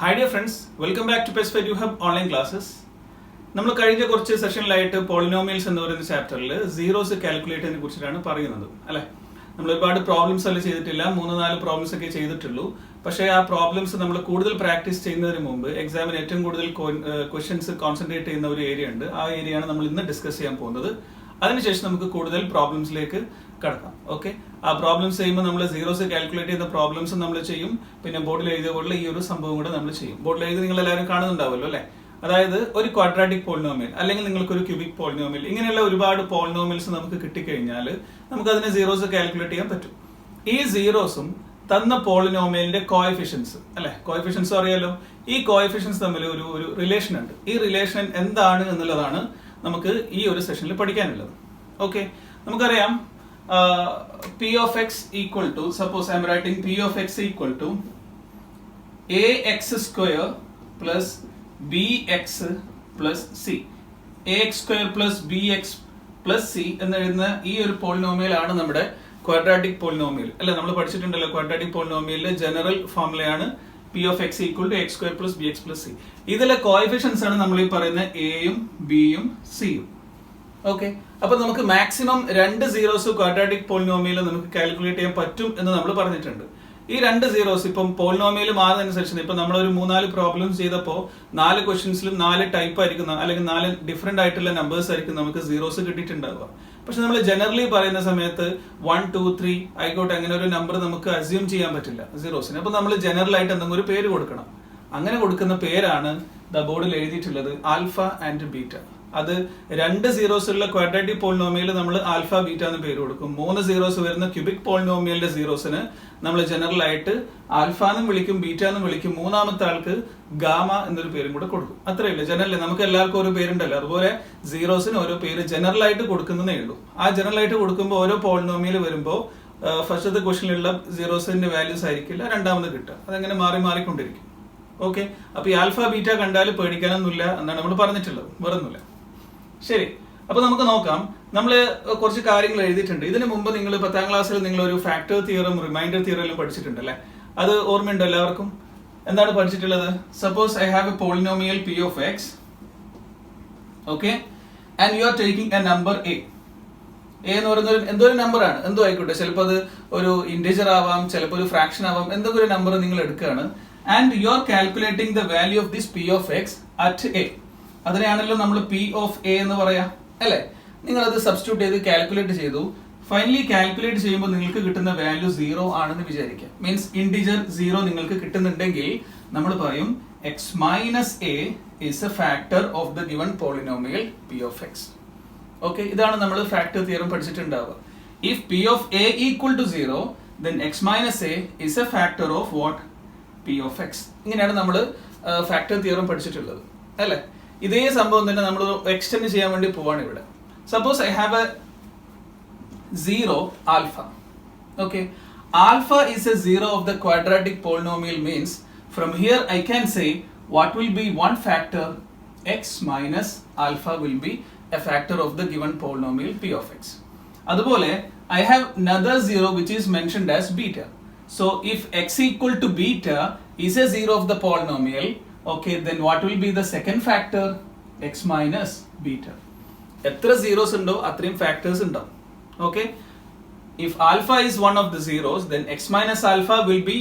Hi dear friends, welcome back to PESFED You Hub online classes. നമ്മൾ കഴിഞ്ഞ കുറച്ച് സെഷനിലായിട്ട് polynomials എന്ന് പറയുന്ന ചാപ്റ്ററിൽ സീറോസ് കാൽക്കുലേറ്റ് ചെയ്യുന്നതിനെ കുറിച്ചിട്ടാണ് പറയുന്നത് അല്ലേ. നമ്മൾ ഒരുപാട് പ്രോബ്ലംസ് അല്ല ചെയ്തിട്ടില്ല, 3-4 പ്രോബ്ലംസ് ഒക്കെ ചെയ്തിട്ടുള്ളൂ. പക്ഷേ ആ പ്രോബ്ലംസ് നമ്മൾ കൂടുതൽ പ്രാക്ടീസ് ചെയ്യുന്നതിന് മുമ്പ് എക്സാമിന് ഏറ്റവും കൂടുതൽ ക്വസ്റ്റ്യൻസ് കോൺസെൻട്രേറ്റ് ചെയ്യുന്ന ഒരു ഏരിയ ഉണ്ട്. ആ ഏരിയയാണ് നമ്മൾ ഇന്ന് ഡിസ്കസ് ചെയ്യാൻ പോകുന്നത്. അതിനുശേഷം നമുക്ക് കൂടുതൽ പ്രോബ്ലംസിലേക്ക് കടക്കാം. ഓക്കെ, ആ പ്രോബ്ലംസ് ചെയ്യുമ്പോൾ നമ്മൾ സീറോസ് കാൽക്കുലേറ്റ് ചെയ്യുന്ന പ്രോബ്ലംസ് നമ്മൾ ചെയ്യും. പിന്നെ ബോർഡിൽ എഴുതിയ പോലെ ഈ ഒരു സംഭവം കൂടെ നമ്മൾ ചെയ്യും. ബോർഡിൽ എഴുതി നിങ്ങൾ എല്ലാവരും കാണുന്നുണ്ടാവുമല്ലോ അല്ലേ. അതായത് ഒരു ക്വാഡ്രാറ്റിക് പോളിനോമിയൽ അല്ലെങ്കിൽ നിങ്ങൾക്കൊരു ക്യൂബിക് പോളിനോമിയൽ, ഇങ്ങനെയുള്ള ഒരുപാട് പോളിനോമിയൽസ് നമുക്ക് കിട്ടിക്കഴിഞ്ഞാൽ നമുക്ക് അതിനെ സീറോസ് കാൽക്കുലേറ്റ് ചെയ്യാൻ പറ്റും. ഈ സീറോസും തന്ന പോളിനോമിയലിന്റെ കോഎഫിഷ്യൻസ് അല്ലെ, കോഎഫിഷ്യൻസ് അറിയാലോ. ഈ കോഎഫിഷ്യൻസ് തമ്മിൽ ഒരു റിലേഷൻ ഉണ്ട്. ഈ റിലേഷൻ എന്താണ് എന്നുള്ളതാണ് നമുക്ക് ഈ ഒരു സെഷനിൽ പഠിക്കാനുള്ളത്. ഓക്കെ, നമുക്കറിയാം P of x equal to, suppose I am writing P of x equal to ax square plus bx plus c. ax square plus bx plus c എന്ന് എഴുതുന്ന ഈ ഒരു പോളിനോമിയൽ ആണ് നമ്മുടെ ക്വാഡ്രാറ്റിക് പോളിനോമിയൽ അല്ലെ. നമ്മൾ പഠിച്ചിട്ടുണ്ടല്ലോ ക്വാഡ്രാറ്റിക് പോളിനോമിയലിലെ ജനറൽ ഫോർമുലയാണ് P of x equal to x square plus bx plus c. ഇതിലെ കോഎഫിഷ്യൻസ് ആണ് നമ്മൾ ഈ പറയുന്ന എയും ബിയും സിയും. ഓക്കെ, അപ്പൊ നമുക്ക് മാക്സിമം 2 സീറോസ് ക്വാഡ്രാറ്റിക് പോളിനോമിയൽ നമുക്ക് കാൽക്കുലേറ്റ് ചെയ്യാൻ പറ്റും എന്ന് നമ്മൾ പറഞ്ഞിട്ടുണ്ട്. ഈ 2 സീറോസ് ഇപ്പം പോളിനോമിയൽ മാറുന്നതനുസരിച്ച് ഇപ്പൊ നമ്മളൊരു 3-4 പ്രോബ്ലംസ് ചെയ്തപ്പോൾ 4 ക്വസ്റ്റ്യൻസിലും 4 ടൈപ്പ് ആയിരിക്കും അല്ലെങ്കിൽ 4 ഡിഫറെന്റ് ആയിട്ടുള്ള നമ്പേഴ്സ് ആയിരിക്കും നമുക്ക് സീറോസ് കിട്ടിയിട്ടുണ്ടാവുക. പക്ഷെ നമ്മൾ ജനറലി പറയുന്ന സമയത്ത് 1, 2, 3 ആയിക്കോട്ടെ, അങ്ങനെ ഒരു നമ്പർ നമുക്ക് അസ്യൂം ചെയ്യാൻ പറ്റില്ല സീറോസിന്. അപ്പൊ നമ്മൾ ജനറൽ ആയിട്ട് എന്തെങ്കിലും ഒരു പേര് കൊടുക്കണം. അങ്ങനെ കൊടുക്കുന്ന പേരാണ് ബോർഡിൽ എഴുതിയിട്ടുള്ളത് ആൽഫ ആൻഡ് ബീറ്റ. അത് 2 സീറോസ് ഉള്ള ക്വാഡ്രാറ്റിക് പോളിനോമിയൽ നമ്മൾ ആൽഫ ബീറ്റ എന്ന് പേര് കൊടുക്കും. 3 സീറോസ് വരുന്ന ക്യൂബിക് പോളിനോമിയലിന്റെ സീറോസിന് നമ്മൾ ജനറൽ ആയിട്ട് ആൽഫ എന്നും വിളിക്കും, ബീറ്റ എന്നും വിളിക്കും. മൂന്നാമത്തെ ആൾക്ക് ഗാമ എന്നൊരു പേരും കൂടെ കൊടുക്കും. അത്രയല്ലേ ജനറൽ, നമുക്ക് എല്ലാവർക്കും ഓരോ പേരുണ്ടല്ലോ. അതുപോലെ സീറോസിന് ഓരോ പേര് ജനറൽ ആയിട്ട് കൊടുക്കുന്നതേ ഉള്ളൂ. ആ ജനറൽ ആയിട്ട് കൊടുക്കുമ്പോൾ ഓരോ പോളിനോമിയൽ വരുമ്പോൾ ഫസ്റ്റത്തെ ക്വസ്റ്റനിലുള്ള സീറോസിന്റെ വാല്യൂസ് ആയിരിക്കില്ല രണ്ടാമത് കിട്ടുക. അതങ്ങനെ മാറിക്കൊണ്ടിരിക്കും. ഓക്കെ, അപ്പൊ ഈ ആൽഫ ബീറ്റ കണ്ടാൽ പേടിക്കാനൊന്നുമില്ല എന്നാണ് നമ്മൾ പറഞ്ഞിട്ടുള്ളത്, വേറൊന്നുമില്ല. ശരി, അപ്പൊ നമുക്ക് നോക്കാം. നമ്മൾ കുറച്ച് കാര്യങ്ങൾ എഴുതിയിട്ടുണ്ട്. ഇതിനു മുമ്പ് നിങ്ങൾ 10ാം ക്ലാസ്സിൽ നിങ്ങൾ ഒരു ഫാക്ടർ തിയറും റിമൈൻഡർ തിയറും പഠിച്ചിട്ടുണ്ടല്ലേ. അത് ഓർമ്മയുണ്ടോ എല്ലാവർക്കും? എന്താണ് പഠിച്ചിട്ടുള്ളത്? Suppose I have A polynomial P of x, okay, and you are taking A number a. എന്ന് പറയുന്നത് എന്തോ ഒരു നമ്പർ ആണ്, എന്തോ ആയിക്കോട്ടെ. ചിലപ്പോൾ അത് ഒരു ഇന്റിജർ ആവാം, ചിലപ്പോൾ ഒരു ഫ്രാക്ഷൻ ആവാം. എന്തൊക്കെ ഒരു നമ്പർ നിങ്ങൾ എടുക്കുകയാണ്. And you are calculating the value of this P of x at a. അതിനെയാണല്ലോ നമ്മൾ P of a എന്ന് പറയാം അല്ലെ. നിങ്ങൾ അത് സബ്സ്റ്റിറ്റ്യൂട്ട് ചെയ്ത് കാൽക്കുലേറ്റ് ചെയ്തു. ഫൈനലി കാൽക്കുലേറ്റ് ചെയ്യുമ്പോൾ നിങ്ങൾക്ക് കിട്ടുന്ന വാല്യൂ 0 ആണെന്ന് വിചാരിക്കാം. മീൻസ് ഇന്റിജർ 0 നിങ്ങൾക്ക് കിട്ടുന്നുണ്ടെങ്കിൽ നമ്മൾ പറയും x minus a is a factor of the given polynomial P of x. Okay, ഇതാണ് നമ്മൾ ഫാക്ടർ തിയറം പഠിച്ചിട്ടുണ്ടാവുക. If P of a equal to 0, then x minus a is a factor of what? P of x. ഇങ്ങനെയാണ് നമ്മൾ factor theorem പഠിച്ചിട്ടുള്ളത് അല്ലെ. ഇതേ സംഭവം തന്നെ നമ്മൾ എക്സ്റ്റെൻഡ് ചെയ്യാൻ വേണ്ടി പോവാണ് ഇവിടെ. Suppose I have A 0 alpha. Okay, alpha is a 0 of the quadratic polynomial. Means from here I can say what will be one factor x minus alpha will be A factor of the given polynomial P of x. അതുപോലെ I have another 0 which is mentioned as beta. So if x equal to beta is a 0 of the polynomial, okay, then what will be the second factor? X minus beta. എത്ര zeros ഉണ്ടോ അത്രയും factors ഉണ്ടാവും. Okay, if alpha is one of the zeros, then x minus alpha will be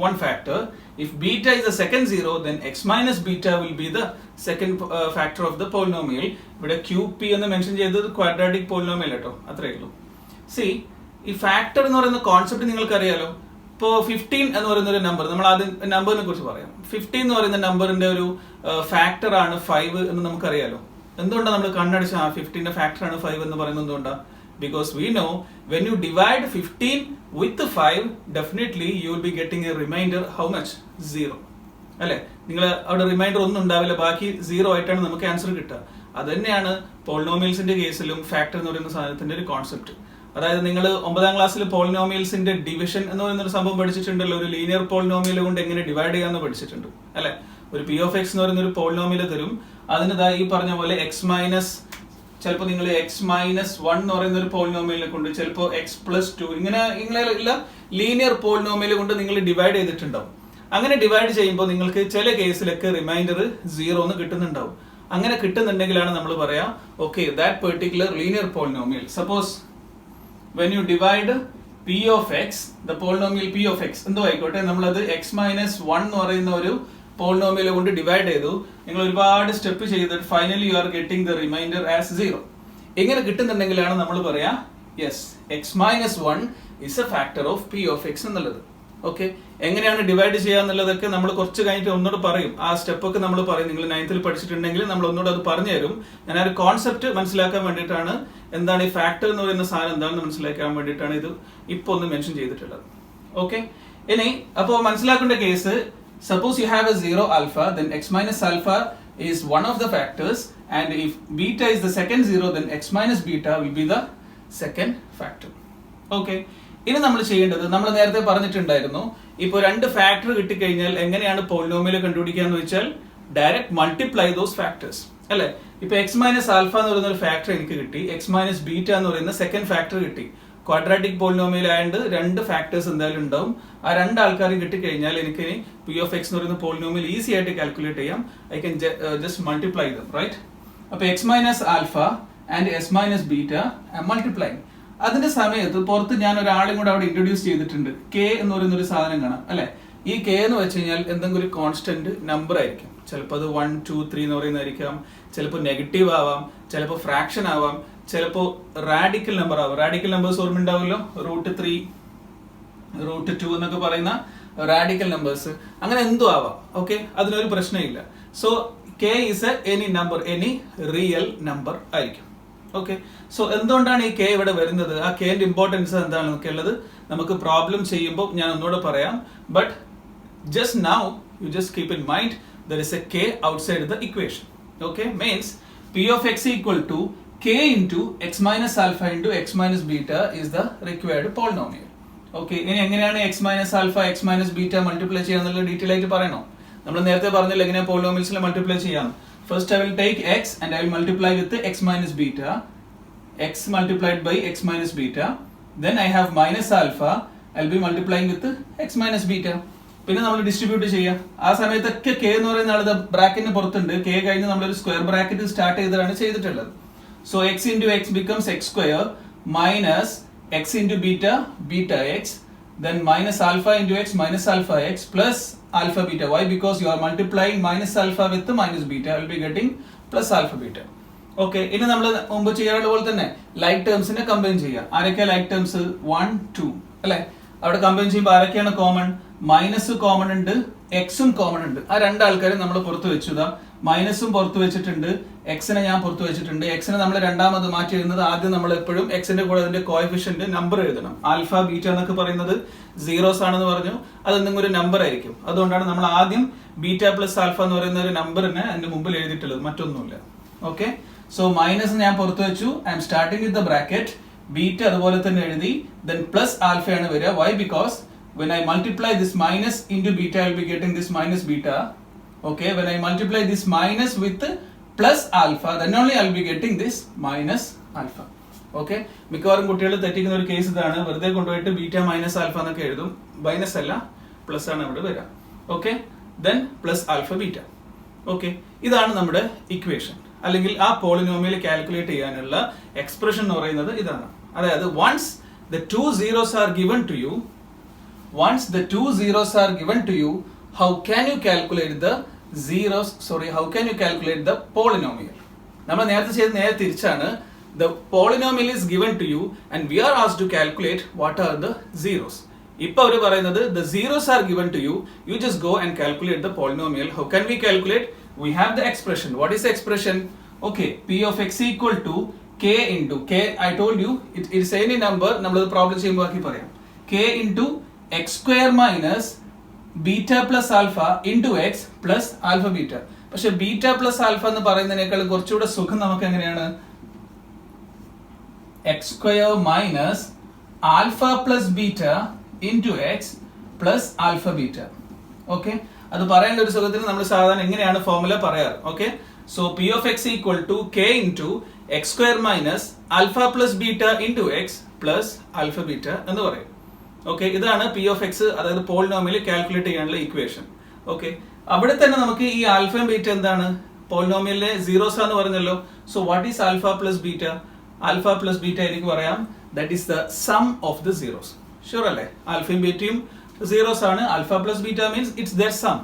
one factor. If beta is the second zero, then x minus beta will be the second factor of the polynomial. ഇവിടെ QP എന്ന് mention ചെയ്തത് quadratic polynomial കേട്ടോ, അത്രേ ഉള്ളൂ. C, ഈ factor എന്ന് പറയുന്ന concept നിങ്ങൾക്ക് അറിയാലോ. ഇപ്പോൾ 15 എന്ന് പറയുന്ന ഒരു നമ്പർ, നമ്മൾ ആദ്യം നമ്പറിനെ കുറിച്ച് പറയാം. 15 എന്ന് പറയുന്ന നമ്പറിന്റെ ഒരു ഫാക്ടർ ആണ് 5 എന്ന് നമുക്കറിയാലോ. എന്തുകൊണ്ടാണ് നമ്മൾ കണ്ണടിച്ച 15ന്റെ ഫാക്ടർ ആണ് 5 എന്ന് പറയുന്നത്? എന്തുകൊണ്ടാണ്? Because we know when you divide 15 with 5, definitely you will be getting a remainder. How much? 0 അല്ലെ. നിങ്ങൾ അവിടെ റിമൈൻഡർ ഒന്നും ഉണ്ടാവില്ല, ബാക്കി 0 ആയിട്ടാണ് നമുക്ക് ആൻസർ കിട്ടുക. അത് തന്നെയാണ് പോളിനോമിയൽസിന്റെ കേസിലും ഫാക്ടർ എന്ന് പറയുന്ന സാധനത്തിന്റെ ഒരു കോൺസെപ്റ്റ്. അതായത് നിങ്ങൾ 9ാം ക്ലാസ്സിൽ പോളിനോമിയൽസിന്റെ ഡിവിഷൻ എന്ന് പറയുന്ന ഒരു സംഭവം പഠിച്ചിട്ടുണ്ടല്ലോ. ഒരു ലീനിയർ പോളിനോമിയൽ കൊണ്ട് എങ്ങനെ ഡിവൈഡ് ചെയ്യാന്ന് പഠിച്ചിട്ടുണ്ട് അല്ലെ. ഒരു P of x എന്ന് പറയുന്ന ഒരു പോളിനോമിയൽ തരും. അതിന് ഈ പറഞ്ഞ പോലെ x മൈനസ്, ചിലപ്പോൾ നിങ്ങൾ x മൈനസ് 1 എന്ന് പറയുന്ന ഒരു പോളിനോമിയലിനെ കൊണ്ട്, ചിലപ്പോൾ x plus 2, ഇങ്ങനെ ഇല്ല ലീനിയർ പോളിനോമിയൽ കൊണ്ട് നിങ്ങൾ ഡിവൈഡ് ചെയ്തിട്ടുണ്ടാവും. അങ്ങനെ ഡിവൈഡ് ചെയ്യുമ്പോൾ നിങ്ങൾക്ക് ചില കേസിലൊക്കെ റിമൈൻഡർ 0 എന്ന് കിട്ടുന്നുണ്ടാവും. അങ്ങനെ കിട്ടുന്നുണ്ടെങ്കിലാണ് നമ്മൾ പറയാം okay that particular linear polynomial. Suppose when you divide p of x, the polynomial p of x എന്തോ ആയിക്കോട്ടെ, നമ്മളത് x minus 1 എന്ന് പറയുന്ന ഒരു പോളിനോമിയൽ കൊണ്ട് ഡിവൈഡ് ചെയ്തു. നിങ്ങൾ ഒരുപാട് സ്റ്റെപ്പ് ചെയ്തിട്ട് finally you are getting the reminder as 0. എങ്ങനെ കിട്ടുന്നുണ്ടെങ്കിലാണ് നമ്മൾ പറയാ yes x minus 1 is a factor of p of x എന്നുള്ളത്. ഓക്കെ, എങ്ങനെയാണ് ഡിവൈഡ് ചെയ്യാന്നുള്ളതൊക്കെ നമ്മൾ കുറച്ച് കഴിഞ്ഞിട്ട് ഒന്നുകൂടെ പറയും. ആ സ്റ്റെപ്പൊക്കെ നമ്മൾ പറയും. നിങ്ങൾ 9th പഠിച്ചിട്ടുണ്ടെങ്കിൽ നമ്മൾ ഒന്നുകൂടെ അത് പറഞ്ഞു തരും. ഞാൻ ആ ഒരു കോൺസെപ്റ്റ് മനസ്സിലാക്കാൻ വേണ്ടിയിട്ടാണ്, എന്താണ് ഈ ഫാക്ടർ എന്ന് പറയുന്ന സാധനം എന്താണെന്ന് മനസ്സിലാക്കാൻ വേണ്ടിയിട്ടാണ് ഇത് ഇപ്പൊ ഒന്ന് മെൻഷൻ ചെയ്തിട്ടുള്ളത്. ഓക്കെ, ഇനി അപ്പോൾ മനസ്സിലാക്കേണ്ട case, suppose you have A 0 alpha, then x minus alpha is one of the factors, and if beta is the second 0, then x minus beta will be the second factor. Okay, ഇനി നമ്മൾ ചെയ്യേണ്ടത്, നമ്മൾ നേരത്തെ പറഞ്ഞിട്ടുണ്ടായിരുന്നു, ഇപ്പോൾ 2 factor കിട്ടിക്കഴിഞ്ഞാൽ എങ്ങനെയാണ് polynomial കണ്ടുപിടിക്കുക എന്ന് വെച്ചാൽ ഡയറക്റ്റ് മൾട്ടിപ്ലൈ ദോസ് ഫാക്ടേഴ്സ് അല്ലെ. ഇപ്പൊ എക്സ് മൈനസ് ആൽഫ എന്ന് പറയുന്ന ഒരു ഫാക്ടർ എനിക്ക് കിട്ടി, എക്സ് മൈനസ് ബീറ്റ എന്ന് പറയുന്ന സെക്കൻഡ് ഫാക്ടർ കിട്ടി. ക്വാഡ്രാറ്റിക് പോളിനോമിയൽ ആയതുകൊണ്ട് 2 ഫാക്ടേഴ്സ് എന്തായാലും ഉണ്ടാവും. ആ 2 ആൾക്കാരും കിട്ടിക്കഴിഞ്ഞാൽ എനിക്ക് പി ഓഫ് എക്സ് എന്ന് പറയുന്ന പോളിനോമിയൽ ഈസി ആയിട്ട് കാൽക്കുലേറ്റ് ചെയ്യാം. I can just multiply them, right? അപ്പൊ x minus alpha and x minus beta multiply. അതിന്റെ സമയത്ത് പുറത്ത് ഞാൻ ഒരാളും കൂടെ അവിടെ ഇൻട്രൊഡ്യൂസ് ചെയ്തിട്ടുണ്ട്, കെ എന്ന് പറയുന്ന ഒരു സാധനം കാണാം അല്ലെ. ഈ കെ എന്ന് വെച്ച് കഴിഞ്ഞാൽ എന്തെങ്കിലും ഒരു കോൺസ്റ്റന്റ് നമ്പർ ആയിരിക്കും. ചിലപ്പോൾ അത് 1, 2, 3 എന്ന് പറയുന്നതായിരിക്കാം, ചിലപ്പോൾ നെഗറ്റീവ് ആവാം, ചിലപ്പോൾ ഫ്രാക്ഷൻ ആവാം, ചിലപ്പോൾ റാഡിക്കൽ നമ്പർ ആവാം. റാഡിക്കൽ നമ്പേഴ്സ് ഓർമ്മ ഉണ്ടാവുമല്ലോ, √3, √2 എന്നൊക്കെ പറയുന്ന റാഡിക്കൽ നമ്പേഴ്സ്, അങ്ങനെ എന്തോ ആവാം. ഓക്കെ, അതിനൊരു പ്രശ്നമില്ല. So K is any number, any real number ആയിരിക്കും. ഓക്കെ, സോ എന്തുകൊണ്ടാണ് ഈ കെ ഇവിടെ വരുന്നത്, ആ കെന്റെ ഇമ്പോർട്ടൻസ് എന്താണെന്നൊക്കെ ഉള്ളത് നമുക്ക് പ്രോബ്ലം ചെയ്യുമ്പോൾ ഞാൻ ഒന്നുകൂടെ പറയാം. But just now you just keep in mind there is a k outside the equation. Okay, means p of x equal to k into x minus alpha into x minus beta is the required polynomial. Okay, ഇനി എങ്ങനെയാണ് x minus alpha x minus beta multiply ചെയ്യാന്നുള്ള detail ആയിട്ട് പറയണോ? നമ്മൾ നേരത്തെ പറഞ്ഞില്ല എങ്ങനെ പോളിനോമിയൽസിനെ മൾട്ടിപ്ലൈ ചെയ്യാം. First I will take x and I will multiply with the x minus beta, x multiplied by x minus beta. Then I have minus alpha, I will be multiplying with x minus beta. പിന്നെ നമ്മൾ distribute ചെയ്യാം. ആ സമയത്തൊക്കെ K എന്ന് പറയുന്ന ആളത് ബ്രാക്കറ്റിന് പുറത്തുണ്ട്. K കഴിഞ്ഞ് നമ്മളൊരു സ്ക്വയർ ബ്രാക്കറ്റ് സ്റ്റാർട്ട് ചെയ്താണ് ചെയ്തിട്ടുള്ളത്. So X into X becomes X square minus X into beta, beta X, then minus alpha into x minus alpha x plus alpha beta. Why? Because you are multiplying minus alpha with the minus beta, I will be getting plus alpha beta. Okay, ഇനി നമ്മൾ മുമ്പ് ചെയ്യാറുള്ള പോലെ തന്നെ like ടേംസിനെ combine ചെയ്യാം. ആരൊക്കെയാണ് like terms? 1, 2 അല്ലെ. അവിടെ കമ്പൈൻ ചെയ്യുമ്പോൾ ആരൊക്കെയാണ് കോമൺ? മൈനസ് കോമൺ ഉണ്ട്, എക്സും കോമൺ ഉണ്ട്. ആ 2 ആൾക്കാരും നമ്മൾ പുറത്ത് വെച്ചതാ. മൈനസും പുറത്ത് വെച്ചിട്ടുണ്ട്, എക്സിനെ ഞാൻ പുറത്ത് വെച്ചിട്ടുണ്ട്. എക്സിനെ നമ്മൾ രണ്ടാമത് മാറ്റി എഴുതുന്നത്, ആദ്യം നമ്മൾ എപ്പോഴും എക്സിന്റെ കൂടെ അതിന്റെ കോഎഫിഷ്യന്റ് നമ്പർ എഴുതണം. ആൽഫ ബീറ്റ എന്നൊക്കെ പറയുന്നത് സീറോസ് ആണെന്ന് പറഞ്ഞു, അതെന്തെങ്കിലും ഒരു നമ്പർ ആയിരിക്കും. അതുകൊണ്ടാണ് നമ്മൾ ആദ്യം ബീറ്റ പ്ലസ് ആൽഫ എന്ന് പറയുന്ന ഒരു നമ്പറിനെ അതിന്റെ മുമ്പിൽ എഴുതിയിട്ടുള്ളത്, മറ്റൊന്നുമില്ല. ഓക്കെ, സോ മൈനസ് ഞാൻ പുറത്ത് വെച്ചു. I am starting with the bracket. Beta അതുപോലെ തന്നെ എഴുതി, ദെൻ പ്ലസ് ആൽഫയാണ് വരിക. Why? Because when I multiply this minus into beta, I will be getting this minus beta. Okay, when I multiply this minus with plus alpha, then only I will be getting this minus alpha. Okay, മിക്കവാറും കുട്ടികൾ തെറ്റിക്കുന്ന ഒരു case ഇതാണ്, വെറുതെ കൊണ്ടുപോയിട്ട് beta minus alpha എന്നൊക്കെ എഴുതും. Minus അല്ല, plus ആണ് അവിടെ വരിക. Okay, then plus alpha beta. Okay, ഇതാണ് നമ്മുടെ ഇക്വേഷൻ, അല്ലെങ്കിൽ ആ പോളിനോമിയൽ കാൽക്കുലേറ്റ് ചെയ്യാനുള്ള എക്സ്പ്രഷൻ എന്ന് പറയുന്നത് ഇതാണ്. അതായത് once the two zeros are given to you, how can you calculate the zeros? How can you calculate the polynomial? നമ്മൾ നേരത്തെ ചെയ്ത് നേരെ തിരിച്ചാണ്. The polynomial is given to you and we are asked to calculate what are the zeros. ഇപ്പോൾ അവർ പറയുന്നത് the zeros are given to you, you just go and calculate the polynomial. How can we calculate? We have the expression. What is the expression? Okay, p of x equal to k into k. I told you it is any number. നമ്മൾ problem ചെയ്യുമ്പോൾ ആക്കി പറയാം. k into x square minus beta plus alpha into x plus alpha beta. പക്ഷെ beta plus alpha എന്ന് പറയുന്നതിനേക്കാൾ കുറച്ചുകൂടെ സുഖം നമുക്ക് എങ്ങനെയാണ്? X square minus alpha plus beta into x plus alpha beta. Okay, അത് പറയേണ്ട ഒരു സുഖത്തിന് നമ്മൾ സാധാരണ എങ്ങനെയാണ് ഫോർമുല പറയാറ്? Okay, so p of x equal to k into x square minus alpha plus beta into x plus alpha beta എന്ന് പറയും. ഓക്കെ, ഇതാണ് പി ഓഫ് എക്സ്, അതായത് പോളിനോമിയൽ കാൽക്കുലേറ്റ് ചെയ്യാനുള്ള ഇക്വേഷൻ. ഓക്കെ, അവിടെ തന്നെ നമുക്ക് ഈ ആൽഫയും ബീറ്റ എന്താണ്, പോളിനോമിയലിലെ സീറോസ് ആണെന്ന് പറഞ്ഞല്ലോ. So what is alpha plus beta? Alpha plus beta എനിക്ക് പറയാം that is the sum of the zeros. Sure അല്ലേ? ആൽഫയും ബീറ്റയും സീറോസ് ആണ്. Alpha plus beta means it's their sum.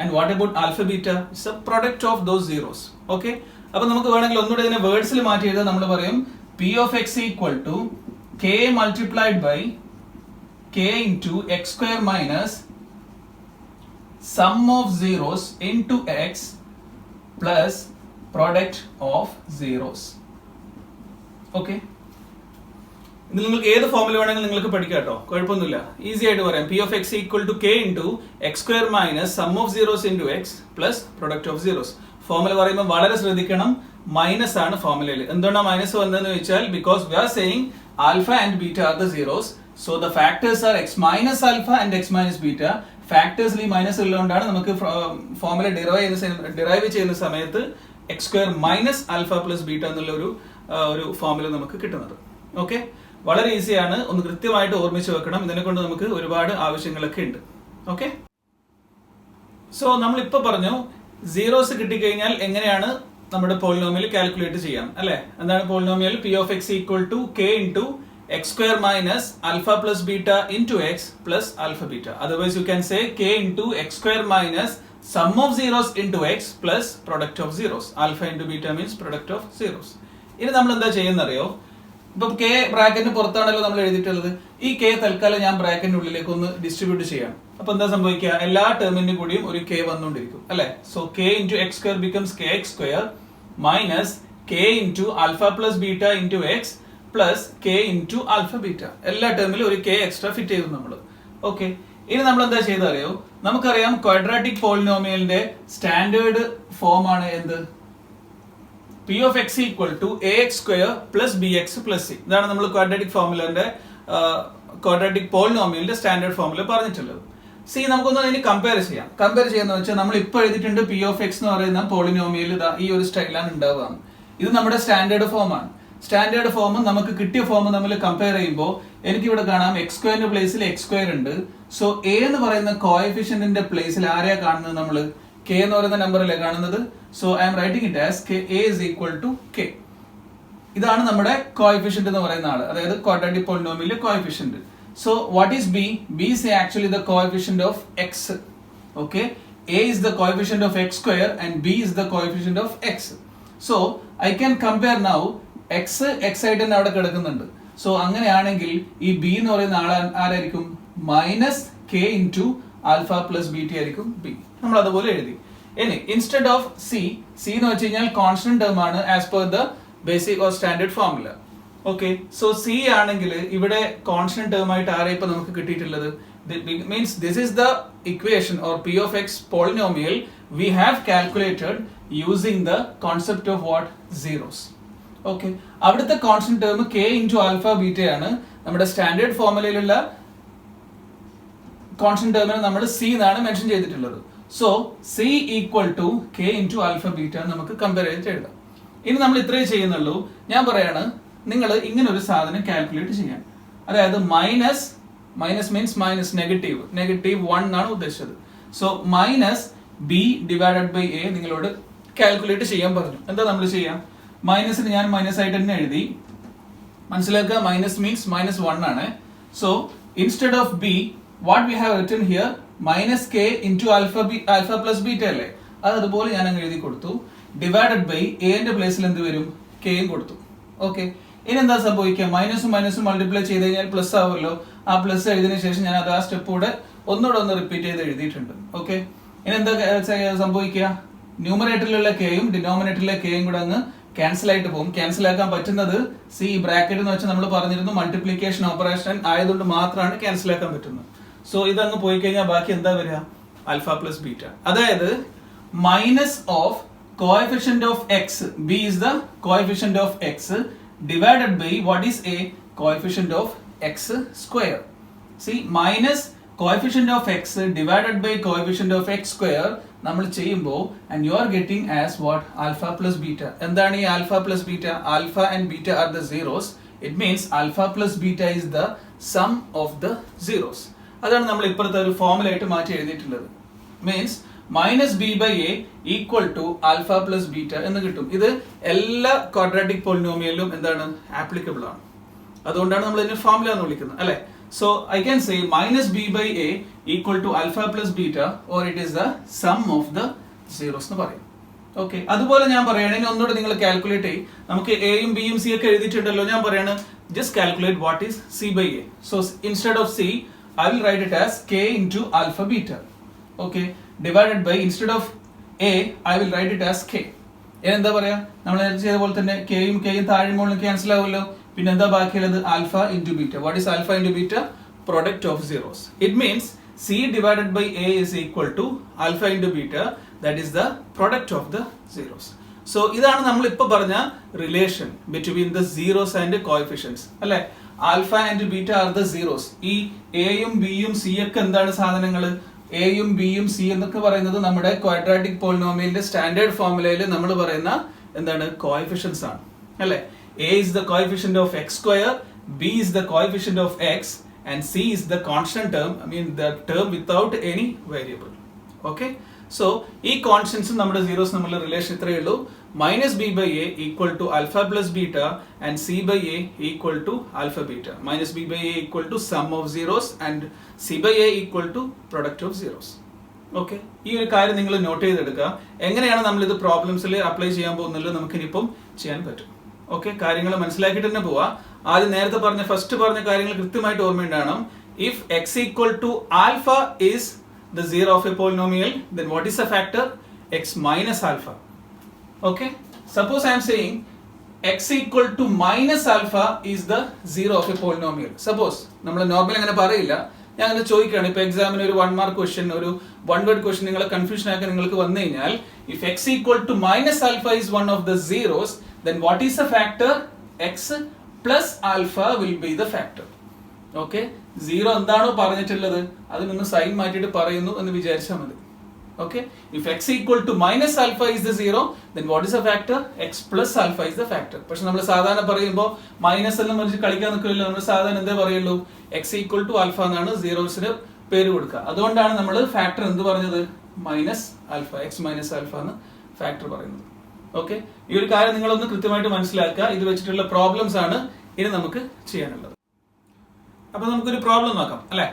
And what about alpha beta? It's a product of those zeros. Okay, അപ്പൊ നമുക്ക് വേണമെങ്കിൽ ഒന്നുകൂടെ ഇതിനെ വേർഡ്സിൽ മാറ്റി എഴുതാൻ നമ്മൾ പറയും p of x equal to k multiplied by k into x square minus sum of zeros into x plus product of zeros. Okay, ഇത് നിങ്ങൾക്ക് ഏത് ഫോമിൽ വേണമെങ്കിലും നിങ്ങൾക്ക് പഠിക്കാം കേട്ടോ, കുഴപ്പമൊന്നുമില്ല, ഈസി ആയിട്ട് പറയാം. P of x equal to k into x square minus sum of zeros into x plus product of zeros. Formula പറയുമ്പോൾ വളരെ ശ്രദ്ധിക്കണം, മൈനസ് ആണ് ഫോമുലയിൽ. എന്തുകൊണ്ടാണ് മൈനസ് വന്നതെന്ന് വെച്ചാൽ because we are saying alpha and beta are the zeros. So the factors are x minus alpha and x minus beta. ഫാക്ടേഴ്സിൽ ഈ minus ഉള്ളതുകൊണ്ടാണ് നമുക്ക് ഫോമുല ഡിറൈവ് ചെയ്യുന്ന സമയത്ത് x square minus alpha plus beta എന്നുള്ള ഒരു ഫോമുല നമുക്ക് കിട്ടുന്നത്. ഓക്കെ, വളരെ ഈസിയാണ്, ഒന്ന് കൃത്യമായിട്ട് ഓർമ്മിച്ച് വെക്കണം. ഇതിനെ കൊണ്ട് നമുക്ക് ഒരുപാട് ആവശ്യങ്ങളൊക്കെ ഉണ്ട്. ഓക്കെ, സോ നമ്മളിപ്പോ പറഞ്ഞു സീറോസ് കിട്ടിക്കഴിഞ്ഞാൽ എങ്ങനെയാണ് നമ്മുടെ പോളിനോമിയൽ കാൽക്കുലേറ്റ് ചെയ്യാം അല്ലെ? എന്താണ് polynomial? P of x equal to k into x square minus alpha plus beta into x plus alpha beta. Otherwise you can say k into x square minus sum of zeros into x plus product of zeros. Alpha into beta means product of zeros. ഇനി നമ്മൾ എന്താ ചെയ്യുന്നറിയോ? ഇപ്പൊ K ബ്രാക്കറ്റിന് പുറത്താണല്ലോ നമ്മൾ എഴുതിയിട്ടുള്ളത്. ഈ K തൽക്കാലം ഞാൻ ബ്രാക്കറ്റിന്റെ ഉള്ളിലേക്ക് ഒന്ന് ഡിസ്ട്രിബ്യൂട്ട് ചെയ്യാം. അപ്പൊ എന്താ സംഭവിക്കുക? എല്ലാ ടേമിന്റെ കൂടിയും ഒരു കെ വന്നുകൊണ്ടിരിക്കും അല്ലെ? So K into x square becomes K X square minus K into alpha plus beta into x plus K into alpha beta. എല്ലാ ടേമിലും ഒരു കെ എക്സ്ട്രാ ഫിറ്റ് ചെയ്തു നമ്മൾ. ഓക്കെ, ഇനി നമ്മൾ എന്താ ചെയ്തറിയോ? നമുക്കറിയാം ക്വാഡ്രാറ്റിക് പോളിനോമിയലിന്റെ സ്റ്റാൻഡേർഡ് ഫോം ആണ് എന്ത്? P of x equal to a x square plus b x plus c. ഇതാണ് നമ്മൾ ക്വാഡ്രാറ്റിക് പോളിനോമിയലിന്റെ സ്റ്റാൻഡേർഡ് ഫോമുല പറഞ്ഞിട്ടുള്ളത്. സി നമുക്കൊന്ന് അതിന് കമ്പയർ ചെയ്യാം. കമ്പയർ ചെയ്യാന്ന് വെച്ചാൽ നമ്മൾ ഇപ്പോൾ എഴുതിയിട്ടുണ്ട് പി ഓഫ് എക്സ് എന്ന് പറയുന്ന പോളിനോമിയൽ ഈ ഒരു സ്റ്റൈലാണ് ഉണ്ടാവുക. ഇത് നമ്മുടെ സ്റ്റാൻഡേർഡ് ഫോം ആണ്. സ്റ്റാൻഡേർഡ് ഫോമും നമുക്ക് കിട്ടിയ ഫോമും തമ്മിൽ കമ്പയർ ചെയ്യുമ്പോൾ എനിക്കിവിടെ കാണാം എക്സ് സ്ക്വയറിന്റെ പ്ലേസിൽ എക്സ് സ്ക്വയർ ഉണ്ട്. സോ എ എന്ന് പറയുന്ന കോഎഫിഷ്യന്റിന്റെ പ്ലേസിൽ ആരെയാ കാണുന്നത്? നമ്മൾ കെ എന്ന് പറയുന്ന നമ്പറല്ലേ കാണുന്നത്. So I'm writing it as k a is equal to k. ഇതാണ് നമ്മുടെ കോഎഫിഷ്യന്റ് എന്ന് പറയുന്ന ആള്, അതായത് ക്വാഡ്രാറ്റിക് പോളിനോമിയലിലെ coefficient. So what is b? B is actually the coefficient of x. Okay, a is the coefficient of x square and b is the coefficient of x. So I can compare now x ആയിട്ട് തന്നെ അവിടെ കിടക്കുന്നുണ്ട്. So അങ്ങനെയാണെങ്കിൽ ഈ b എന്ന് പറയുന്ന ആൾ ആരായിരിക്കും? Minus K into alpha plus beta ആയിരിക്കും b. നമ്മൾ അതുപോലെ എഴുതി. ഇനി ഇൻസ്റ്റെഡ് ഓഫ് സി എന്ന് വെച്ച് കഴിഞ്ഞാൽ കോൺസ്റ്റന്റ് ടേം ആണ് as per the basic or standard formula. Okay, so c ആണെങ്കിൽ ഇവിടെ കോൺസ്റ്റന്റ് ടേം ആയിട്ട് ആരെ ഇപ്പൊ നമുക്ക് കിട്ടിയിട്ടുള്ളത്? Means this is the equation or p of x polynomial we have calculated using the concept of what? Zeros. Okay, അവിടുത്തെ constant term k into alpha beta ആണ്. നമ്മുടെ സ്റ്റാൻഡേർഡ് ഫോർമുലയിലുള്ള കോൺസ്റ്റന്റ് ടേമിനെ നമ്മൾ സി എന്നാണ് മെൻഷൻ ചെയ്തിട്ടുള്ളത്. So c equal to k into alpha beta നമുക്ക് compare ചെയ്തിട്ട് എഴുതാം. ഇനി നമ്മൾ ഇത്രയും ചെയ്യുന്നുള്ളൂ. ഞാൻ പറയാണ് നിങ്ങൾ ഇങ്ങനെ ഒരു സാധനം കാൽക്കുലേറ്റ് ചെയ്യാൻ, അതായത് മൈനസ് മീൻസ് മൈനസ് നെഗറ്റീവ് 1 എന്നാണ് ഉദ്ദേശിച്ചത്. So minus b divided by a നിങ്ങളോട് കാൽക്കുലേറ്റ് ചെയ്യാൻ പറഞ്ഞു. എന്താ നമ്മൾ ചെയ്യാം? മൈനസിന് ഞാൻ മൈനസ് ആയിട്ട് തന്നെ എഴുതി. മനസ്സിലാക്കുക, മൈനസ് മീൻസ് മൈനസ് 1 ആണ്. So instead of b what we have written here? Minus K into alpha plus beta അല്ലേ? അത് അതുപോലെ ഞാൻ അങ്ങ് എഴുതി കൊടുത്തു. ഡിവൈഡഡ് ബൈ എന്റെ പ്ലേസിൽ എന്ത് വരും? കെയും കൊടുത്തു. ഓക്കെ, ഇനി എന്താ സംഭവിക്കുക? മൈനസും മൾട്ടിപ്ലൈ ചെയ്ത് കഴിഞ്ഞാൽ പ്ലസ് ആവുമല്ലോ. ആ പ്ലസ് എഴുതിയതിനു ശേഷം ഞാൻ അത് ആ സ്റ്റെപ്പ് കൂടെ ഒന്ന് റിപ്പീറ്റ് ചെയ്ത് എഴുതിയിട്ടുണ്ട്. ഓക്കെ, ഇനി എന്താ സംഭവിക്കുക? ന്യൂമറേറ്ററിലുള്ള കെയും ഡിനോമിനേറ്ററിലെ കെയും കൂടെ അങ്ങ് ക്യാൻസൽ ആയിട്ട് പോകും. ക്യാൻസൽ ആക്കാൻ പറ്റുന്നത് സി ബ്രാക്കറ്റ് എന്ന് വെച്ചാൽ നമ്മൾ പറഞ്ഞിരുന്നു മൾട്ടിപ്ലിക്കേഷൻ ഓപ്പറേഷൻ ആയതുകൊണ്ട് മാത്രമാണ് ക്യാൻസൽ ആക്കാൻ പറ്റുന്നത്. സോ ഇതങ്ങ് പോയി കഴിഞ്ഞാൽ ബാക്കി എന്താ വരിക? Alpha plus beta. അതായത് minus of coefficient of x, b is the coefficient of x divided by what is a coefficient of x square. See, minus coefficient of x divided by coefficient of x square നമ്മൾ ചെയ്യുമ്പോൾ and you are getting as what? Alpha plus beta. എന്താണ് ഈ alpha plus beta? Alpha and beta are the zeros. It means alpha plus beta is the sum of the zeros. അതാണ് നമ്മൾ ഇപ്പോഴത്തെ ഒരു ഫോമുലായിട്ട് മാറ്റി എഴുതിയിട്ടുള്ളത്. Means minus b by a equal to alpha plus beta എന്ന് കിട്ടും. ഇത് എല്ലാ ക്വാഡ്രാറ്റിക് പോളിനോമിയലിലും എന്താണ് ആപ്ലിക്കബിൾ ആണ്. അതുകൊണ്ടാണ് നമ്മൾ ഇതിനെ ഫോർമുല എന്ന് വിളിക്കുന്നത് അല്ലെ. So I can say minus b by a equal to alpha plus beta or it is the sum of the zeros എന്ന് പറയും. ഓക്കെ, അതുപോലെ ഞാൻ പറയുകയാണെങ്കിൽ ഒന്നുകൂടെ നിങ്ങൾ കാൽക്കുലേറ്റ് ചെയ്യും. നമുക്ക് എയും ബിയും സി ഒക്കെ എഴുതിയിട്ടുണ്ടല്ലോ. ഞാൻ പറയാണ് just calculate what is c by a. So instead of c I will write it as k into alpha beta. Okay, divided by instead of a I will write it as k. എന്താ പറയാ, നമ്മൾ നേരത്തെ ചെയ്ത പോലെ തന്നെ കെയും താഴെ മുകളിലും ക്യാൻസൽ ആവുമല്ലോ. പിന്നെ എന്താ ബാക്കിയുള്ളത്? Alpha into beta. What is alpha into beta? Product of zeros. It means C divided by A is equal to alpha into beta, that is the product of the zeros. So ഇതാണ് നമ്മൾ ഇപ്പോൾ പറഞ്ഞ relation between the zeros and coefficients അല്ലെ. Alpha and beta are the zeros. ഈ എയും ബിയും C ഒക്കെ എന്താണ് സാധനങ്ങൾ? എയും ബിയും സി എന്നൊക്കെ പറയുന്നത് നമ്മുടെ ക്വാഡ്രാറ്റിക് പോളിനോമിയലിന്റെ സ്റ്റാൻഡേർഡ് ഫോർമുലയിൽ നമ്മൾ പറയുന്ന എന്താണ് കോഎഫിഷ്യൻസ് ആണ് അല്ലെ. A is the coefficient of x square, B is the coefficient of x, and C is the constant term, I mean the term without any variable. Okay, so ഈ കോൺസ്റ്റന്റ്സും നമ്മുടെ zeros തമ്മിലുള്ള relation ഇത്രയേ ഉള്ളൂ. Minus b by a equal to alpha plus beta and c by a equal to alpha beta. Minus b by a equal to sum of zeros and c by a equal to product of zeros. Okay, ഈ ഒരു കാര്യം നിങ്ങൾ not ചെയ്തെടുക്കുക. എങ്ങനെയാണ് നമ്മൾ ഇത് പ്രോബ്ലംസിൽ apply ചെയ്യാൻ പോകുന്നത് നമുക്ക് ഇനിയിപ്പം ചെയ്യാൻ പറ്റും. ഓക്കെ, കാര്യങ്ങൾ മനസ്സിലാക്കിയിട്ട് തന്നെ പോവാ. ആദ്യം നേരത്തെ ഫസ്റ്റ് പറഞ്ഞ കാര്യങ്ങൾ കൃത്യമായിട്ട് ഓർമ്മയുണ്ടാകണം. If x equal to alpha is the zero of a polynomial, then what is the factor? x minus alpha. Okay, suppose I am saying x equal to minus alpha is the zero of a polynomial. Suppose നമ്മൾ normal അങ്ങനെ പറയില്ല, ഞാൻ അങ്ങനെ ചോദിക്കുകയാണ്. ഇപ്പൊ എക്സാമിന് ഒരു 1 mark question, ഒരു 1 വേർഡ് ക്വസ്റ്റ്യൻ നിങ്ങളെ കൺഫ്യൂഷൻ ആക്കാൻ നിങ്ങൾക്ക് വന്നു കഴിഞ്ഞാൽ, if x equal to minus alpha is one of the zeros, then what is the factor? x plus alpha will be the factor. Okay, zero എന്താണോ പറഞ്ഞിട്ടുള്ളത് അതിനൊന്ന് സൈൻ മാറ്റിയിട്ട് പറയുന്നു എന്ന് വിചാരിച്ചാൽ മതി. Okay, if x equal to minus alpha is the zero, then what is the factor? x plus alpha is the factor. പക്ഷെ നമ്മൾ സാധാരണ പറയുമ്പോൾ മൈനസ് എല്ലാം വെച്ച് കളിക്കാൻ നിൽക്കില്ല. നമ്മൾ സാധാരണ എന്തേ പറയുള്ളൂ? x equal to alpha എന്നാണ് സീറോസിന് പേര് കൊടുക്കുക. അതുകൊണ്ടാണ് നമ്മൾ ഫാക്ടർ എന്ത് പറഞ്ഞത്? Minus alpha, x minus alpha എന്ന് ഫാക്ടർ പറയുന്നത്. ഓക്കെ, ഈ ഒരു കാര്യം നിങ്ങളൊന്ന് കൃത്യമായിട്ട് മനസ്സിലാക്കുക. ഇത് വെച്ചിട്ടുള്ള പ്രോബ്ലംസ് ആണ് ഇനി നമുക്ക് ചെയ്യാനുള്ളത്. അപ്പൊ നമുക്കൊരു പ്രോബ്ലം നോക്കാം അല്ലെ.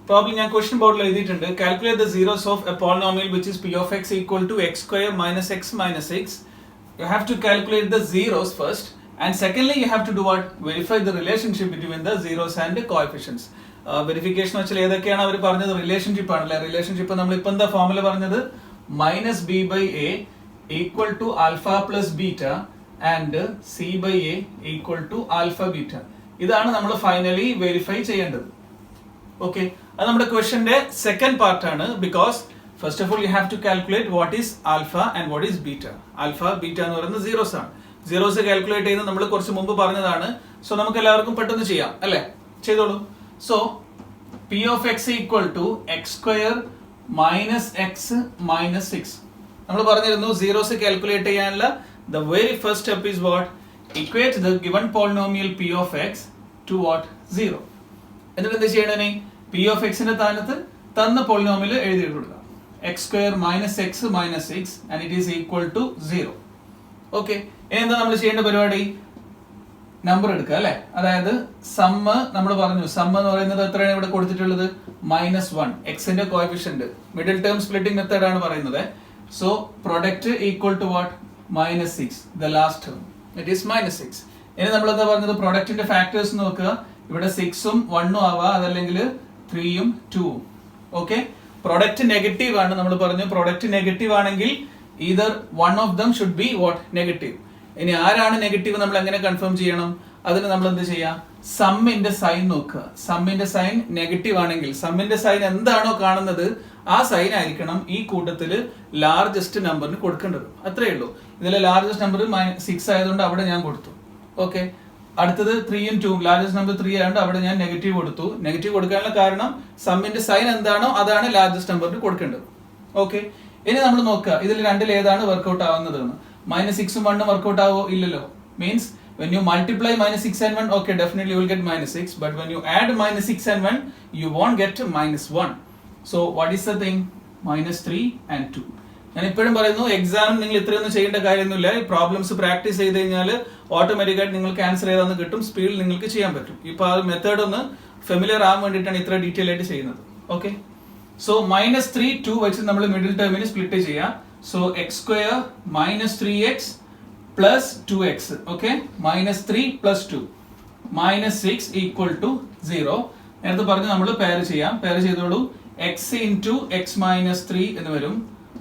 പ്രോബ്ലം ഞാൻ ക്വസ്റ്റ്യൻ ബോർഡിൽ എഴുതിയിട്ടുണ്ട്. Calculate the zeros of a polynomial which is p of x equal to x square minus x minus 6. You have to calculate the zeros first, and secondly you have to do what? Verify the relationship between the zeros and the coefficients. Verification വെച്ചാൽ ഏതൊക്കെയാണ് അവർ പറഞ്ഞത്? Relationship ആണല്ലേ. Relationship നമ്മൾ ഇപ്പൊ എന്താ formula പറഞ്ഞത്? Minus b by a equal to alpha plus beta and c by a equal to alpha beta. ഇതാണ് നമ്മൾ ഫൈനലി വെരിഫൈ ചെയ്യേണ്ടത്. ഓക്കെ, അത് നമ്മുടെ ക്വസ്റ്റ്യന്റെ സെക്കൻഡ് പാർട്ട് ആണ്. Because first of all you have to calculate what is alpha and what is beta. Alpha beta എന്ന് പറയുന്നത് സീറോസ് ആണ്. സീറോസ് കാൽക്കുലേറ്റ് ചെയ്യുന്നത് നമ്മൾ കുറച്ച് മുമ്പ് പറഞ്ഞതാണ്. സോ നമുക്ക് എല്ലാവർക്കും പെട്ടെന്ന് ചെയ്യാം അല്ലെ. ചെയ്തോളൂ. So p of x equal to x square minus x minus 6. നമ്മൾ പറഞ്ഞിരുന്നു സീറോസ് കാൽക്കുലേറ്റ് ചെയ്യാനുള്ള the very first step is what? Equate the given polynomial p of x to what? 0. എന്നിട്ട് എന്താ ചെയ്യണേ? p of x ന്റെ സ്ഥാനത്ത് തന്ന polynomial എഴുതി കൊടുക്കുക. x square minus x minus 6 and it is equal to 0. Okay, എന്താ നമ്മൾ ചെയ്യേണ്ട പരിപാടി? നമ്പർ എടുക്കുക അല്ലെ. അതായത് സമ്മ് നമ്മൾ പറഞ്ഞു, സമ്മ് എന്ന് പറയുന്നത് എത്രയാണ് ഇവിടെ കൊടുത്തിട്ടുള്ളത്? -1. എക്സിന്റെ coefficient middle term splitting method ആണ് പറയുന്നത്. So product equal to what? -6. The last term it is -6. ഇനി നമ്മൾ എന്താ പറഞ്ഞത്? പ്രൊഡക്റ്റിന്റെ ഫാക്ടേഴ്സ് നോക്കുക. ഇവിടെ 6ഉം 1ഉം ആവാം, അതല്ലെങ്കിൽ 3ഉം 2ഉം. ഓക്കെ, പ്രൊഡക്റ്റ് നെഗറ്റീവ് ആണ്. നമ്മൾ പറഞ്ഞു പ്രൊഡക്റ്റ് നെഗറ്റീവ് ആണെങ്കിൽ either one of them should be what? Negative. ഇനി ആരാണ് നെഗറ്റീവ് നമ്മൾ എങ്ങനെ കൺഫേം ചെയ്യണം? അതിന് നമ്മൾ എന്ത് ചെയ്യാം? സമ്മിന്റെ സൈൻ നോക്കുക. സമ്മിന്റെ സൈൻ നെഗറ്റീവ് ആണെങ്കിൽ സമ്മിന്റെ സൈൻ എന്താണോ കാണുന്നത് ആ സൈൻ ആയിരിക്കണം ഈ കൂട്ടത്തില് ലാർജസ്റ്റ് നമ്പറിന് കൊടുക്കേണ്ടത്. അത്രേ ഉള്ളൂ. ഇതിലെ ലാർജസ്റ്റ് നമ്പർ 6 ആയതുകൊണ്ട് അവിടെ ഞാൻ കൊടുത്തു. ഓക്കെ, അടുത്തത് 3ഉം 2ഉം. ലാർജസ്റ്റ് നമ്പർ 3 ആയതുകൊണ്ട് അവിടെ ഞാൻ നെഗറ്റീവ് കൊടുത്തു. നെഗറ്റീവ് കൊടുക്കാനുള്ള കാരണം സമ്മിന്റെ സൈൻ എന്താണോ അതാണ് ലാർജസ്റ്റ് നമ്പറിന് കൊടുക്കേണ്ടത്. ഓക്കെ, ഇനി നമ്മൾ നോക്കുക ഇതിൽ രണ്ടിൽ ഏതാണ് വർക്ക്ഔട്ട് ആവുന്നതെന്ന്. -6ഉം 1ഉം വർക്ക്ഔട്ട് ആവോ? ഇല്ലല്ലോ. Means When you multiply minus 6 and 1, okay, definitely you will get minus 6. But when you add minus 6 and 1, you won't get minus 1. So what is the thing? Minus 3 and 2. ഞാൻ ഇപ്പോഴും പറയുന്നു, എക്സാമിന് നിങ്ങൾ ഇത്രയൊന്നും ചെയ്യേണ്ട കാര്യമൊന്നുമില്ല. പ്രോബ്ലംസ് പ്രാക്ടീസ് ചെയ്ത് കഴിഞ്ഞാൽ ഓട്ടോമാറ്റിക്കായിട്ട് നിങ്ങൾക്ക് ആൻസർ ചെയ്താന്ന് കിട്ടും, സ്പീഡിൽ നിങ്ങൾക്ക് ചെയ്യാൻ പറ്റും. ഇപ്പോൾ ആ മെത്തേഡ് ഒന്ന് ഫെമിലിയർ ആകാൻ വേണ്ടിയിട്ടാണ് ഇത്ര ഡീറ്റെയിൽ ആയിട്ട് ചെയ്യുന്നത്. ഓക്കെ, സോ മൈനസ് 3 2 വെച്ച് നമ്മൾ മിഡിൽ ടേമിന് സ്പ്ലിറ്റ് ചെയ്യാം. So x square minus 3x plus 2x. Okay, minus 3 plus 2 minus 6 equal to 0. നേരത്തെ പറഞ്ഞ് നമ്മൾ പെയർ ചെയ്യാം. പെയർ ചെയ്തോളൂ. x ഇൻറ്റു എക്സ് മൈനസ് 3 എന്ന് വരും.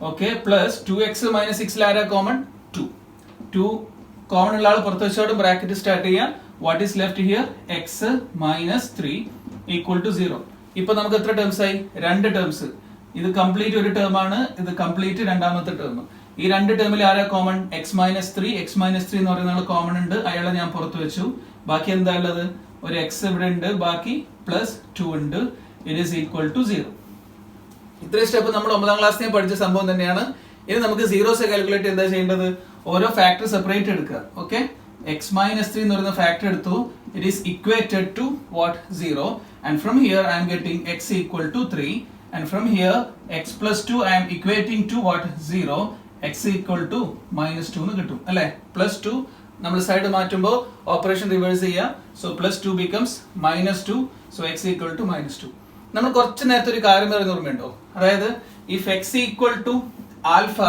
ഓക്കെ, പ്ലസ് 2x മൈനസ് 6 ആരാ കോമൺ? 2 കോമൺ ഉള്ള ആൾ പുറത്ത് വെച്ചോട് ബ്രാക്കറ്റ് സ്റ്റാർട്ട് ചെയ്യാം. What is left here? X minus 3 equal to 0. ഇപ്പൊ നമുക്ക് എത്ര ടേംസ് ആയി? 2 ടേംസ്. ഇത് കംപ്ലീറ്റ് ഒരു ടേം ആണ്, ഇത് കംപ്ലീറ്റ് രണ്ടാമത്തെ ടേം. ഈ 2 ടേമിൽ ആരാ കോമൺ? എക്സ് മൈനസ് 3 എന്ന് പറയുന്ന ആൾ കോമൺ ഉണ്ട്, അയാളെ ഞാൻ പുറത്ത് വെച്ചു. ബാക്കി എന്താ ഉള്ളത്? ഒരു എക്സ് ഇവിടെ ഉണ്ട്, ബാക്കി പ്ലസ് 2 ഉണ്ട്. It is equal to 0. ഇത്രയും സ്റ്റെപ്പ് നമ്മൾ 9ാം ക്ലാസ്സിൽ പഠിച്ച സംഭവം തന്നെയാണ്. ഇനി നമുക്ക് സീറോസ് കാൽക്കുലേറ്റ് എന്താ ചെയ്യേണ്ടത്? ഓരോ ഫാക്ടർ സെപ്പറേറ്റ് എടുക്കുക. ഓക്കെ, എക്സ് മൈനസ് 3 എന്ന് പറയുന്ന ഫാക്ടർ എടുത്തു. It is equated to what? 0. And from here I am getting x equal to 3. And from here x plus 2 I am equating to what? 0. X equal to minus 2 എന്ന് കിട്ടും അല്ലെ? Plus 2 നമ്മൾ side മാറ്റുമ്പോൾ operation reverse ചെയ്യാം. So plus 2 becomes minus 2. So x equal to minus 2. നമ്മൾ കുറച്ച് നേരത്തെ ഒരു കാര്യം പറയുന്ന ഓർമ്മയുണ്ടോ? അതായത് if x equal to alpha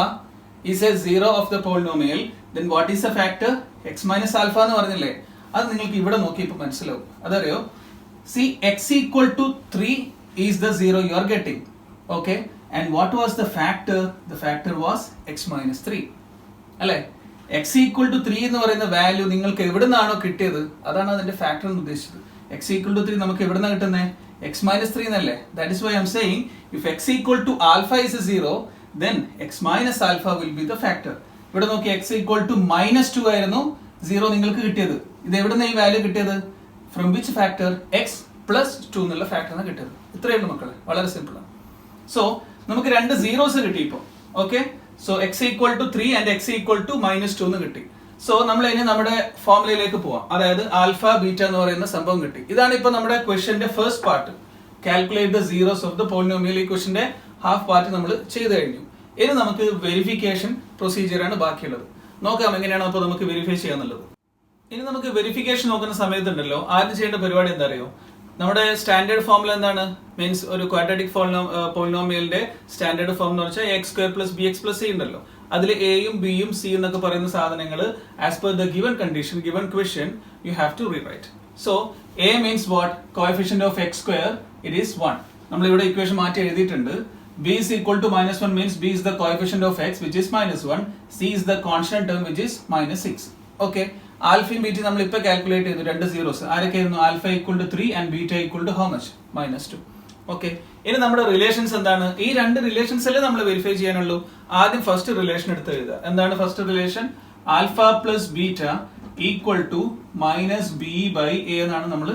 is a 0 of the polynomial, then what is a factor? X minus alpha എന്ന് പറഞ്ഞില്ലേ? അത് നിങ്ങൾക്ക് ഇവിടെ നോക്കി ഇപ്പൊ മനസ്സിലാവും. അതറിയോ? See x equal to 3 is the 0 you are getting. Okay, and what was the factor? The factor was x minus 3 അല്ലെ? എക്സ് ഈക്വൽ ടു 3 എന്ന് പറയുന്ന വാല്യൂ നിങ്ങൾക്ക് എവിടെ നിന്നാണോ കിട്ടിയത് അതാണ് അതിന്റെ ഫാക്ടർ എന്ന് ഉദ്ദേശിച്ചത്. എക്സ് ഈക്വൽ ടു 3 നമുക്ക് എവിടെ നിന്നാണ് കിട്ടുന്നത്? x minus 3 എന്നല്ലേ? That is why I am saying if x equal to alpha is a 0, then x minus alpha will be the factor. ഇവിടെ നോക്കി, x equal to minus 2 ആയിരുന്നു 0 നിങ്ങൾക്ക് കിട്ടിയത്. ഇത് എവിടെ നിന്ന് ഈ വാല്യൂ കിട്ടിയത്? From which factor? x plus 2 എന്നുള്ള ഫാക്ടറാണ് കിട്ടിയത്. ഇത്രയേ ഉള്ളൂ മക്കളെ, വളരെ സിമ്പിൾ ആണ്. സോ നമുക്ക് രണ്ട് സീറോസ് കിട്ടി ഇപ്പോൾ. Okay, so x equal to 3 and x equal to minus 2 എന്ന് കിട്ടി. സോ നമ്മൾ ഇനി നമ്മുടെ ഫോർമുലയിലേക്ക് പോവാം. അതായത് ആൽഫ ബീറ്റ എന്ന് പറയുന്ന സംഭവം കിട്ടി. ഇതാണ് ഇപ്പൊ നമ്മുടെ ക്വസ്റ്റ്യന്റെ first part. Calculate the zeros of the polynomial. ഈ ക്വസ്റ്റ്യന്റെ ഹാഫ് പാർട്ട് നമ്മൾ ചെയ്തു കഴിഞ്ഞു. ഇനി നമുക്ക് വെരിഫിക്കേഷൻ പ്രൊസീജിയർ ആണ് ബാക്കിയുള്ളത്. നോക്കാം എങ്ങനെയാണ് അപ്പോൾ നമുക്ക് വെരിഫൈ ചെയ്യാന്നുള്ളത്. ഇനി നമുക്ക് വെരിഫിക്കേഷൻ നോക്കുന്ന സമയത്തുണ്ടല്ലോ, ആദ്യം ചെയ്യേണ്ട പരിപാടി എന്താ അറിയോ? നമ്മുടെ സ്റ്റാൻഡേർഡ് ഫോർമുല എന്താണ്? മീൻസ് ഒരു ക്വാഡ്രാറ്റിക് പോളിനോമിയലിന്റെ സ്റ്റാൻഡേർഡ് ഫോം എന്ന് വെച്ചാൽ x square plus b x plus c ഉണ്ടല്ലോ. അതിൽ എയും ബിയും സി എന്നൊക്കെ പറയുന്ന സാധനങ്ങൾ as per the given condition, given question, you have to rewrite. So a means what? Coefficient of x square, it is 1. നമ്മൾ ഇവിടെ ഇക്വേഷൻ മാറ്റി എഴുതിയിട്ടുണ്ട്. b is equal to minus 1 means b is the coefficient of x which is minus 1. c is the constant term which is minus 6. Okay, ആൽഫയും beta നമ്മൾ ഇപ്പൊ calculate ചെയ്തു. രണ്ട് zeros ആരൊക്കെയായിരുന്നു? Alpha equal to 3 and beta equal to how much? Minus 2. Okay, ഇനി നമ്മുടെ relations എന്താണ്? ഈ രണ്ട് റിലേഷൻസ് അല്ലേ നമ്മൾ വെരിഫൈ ചെയ്യാനുള്ളൂ. ആദ്യം ഫസ്റ്റ് റിലേഷൻ എടുത്ത് എഴുതുക. എന്താണ് first relation? Alpha plus beta equal to minus b by a എന്നാണ് നമ്മൾ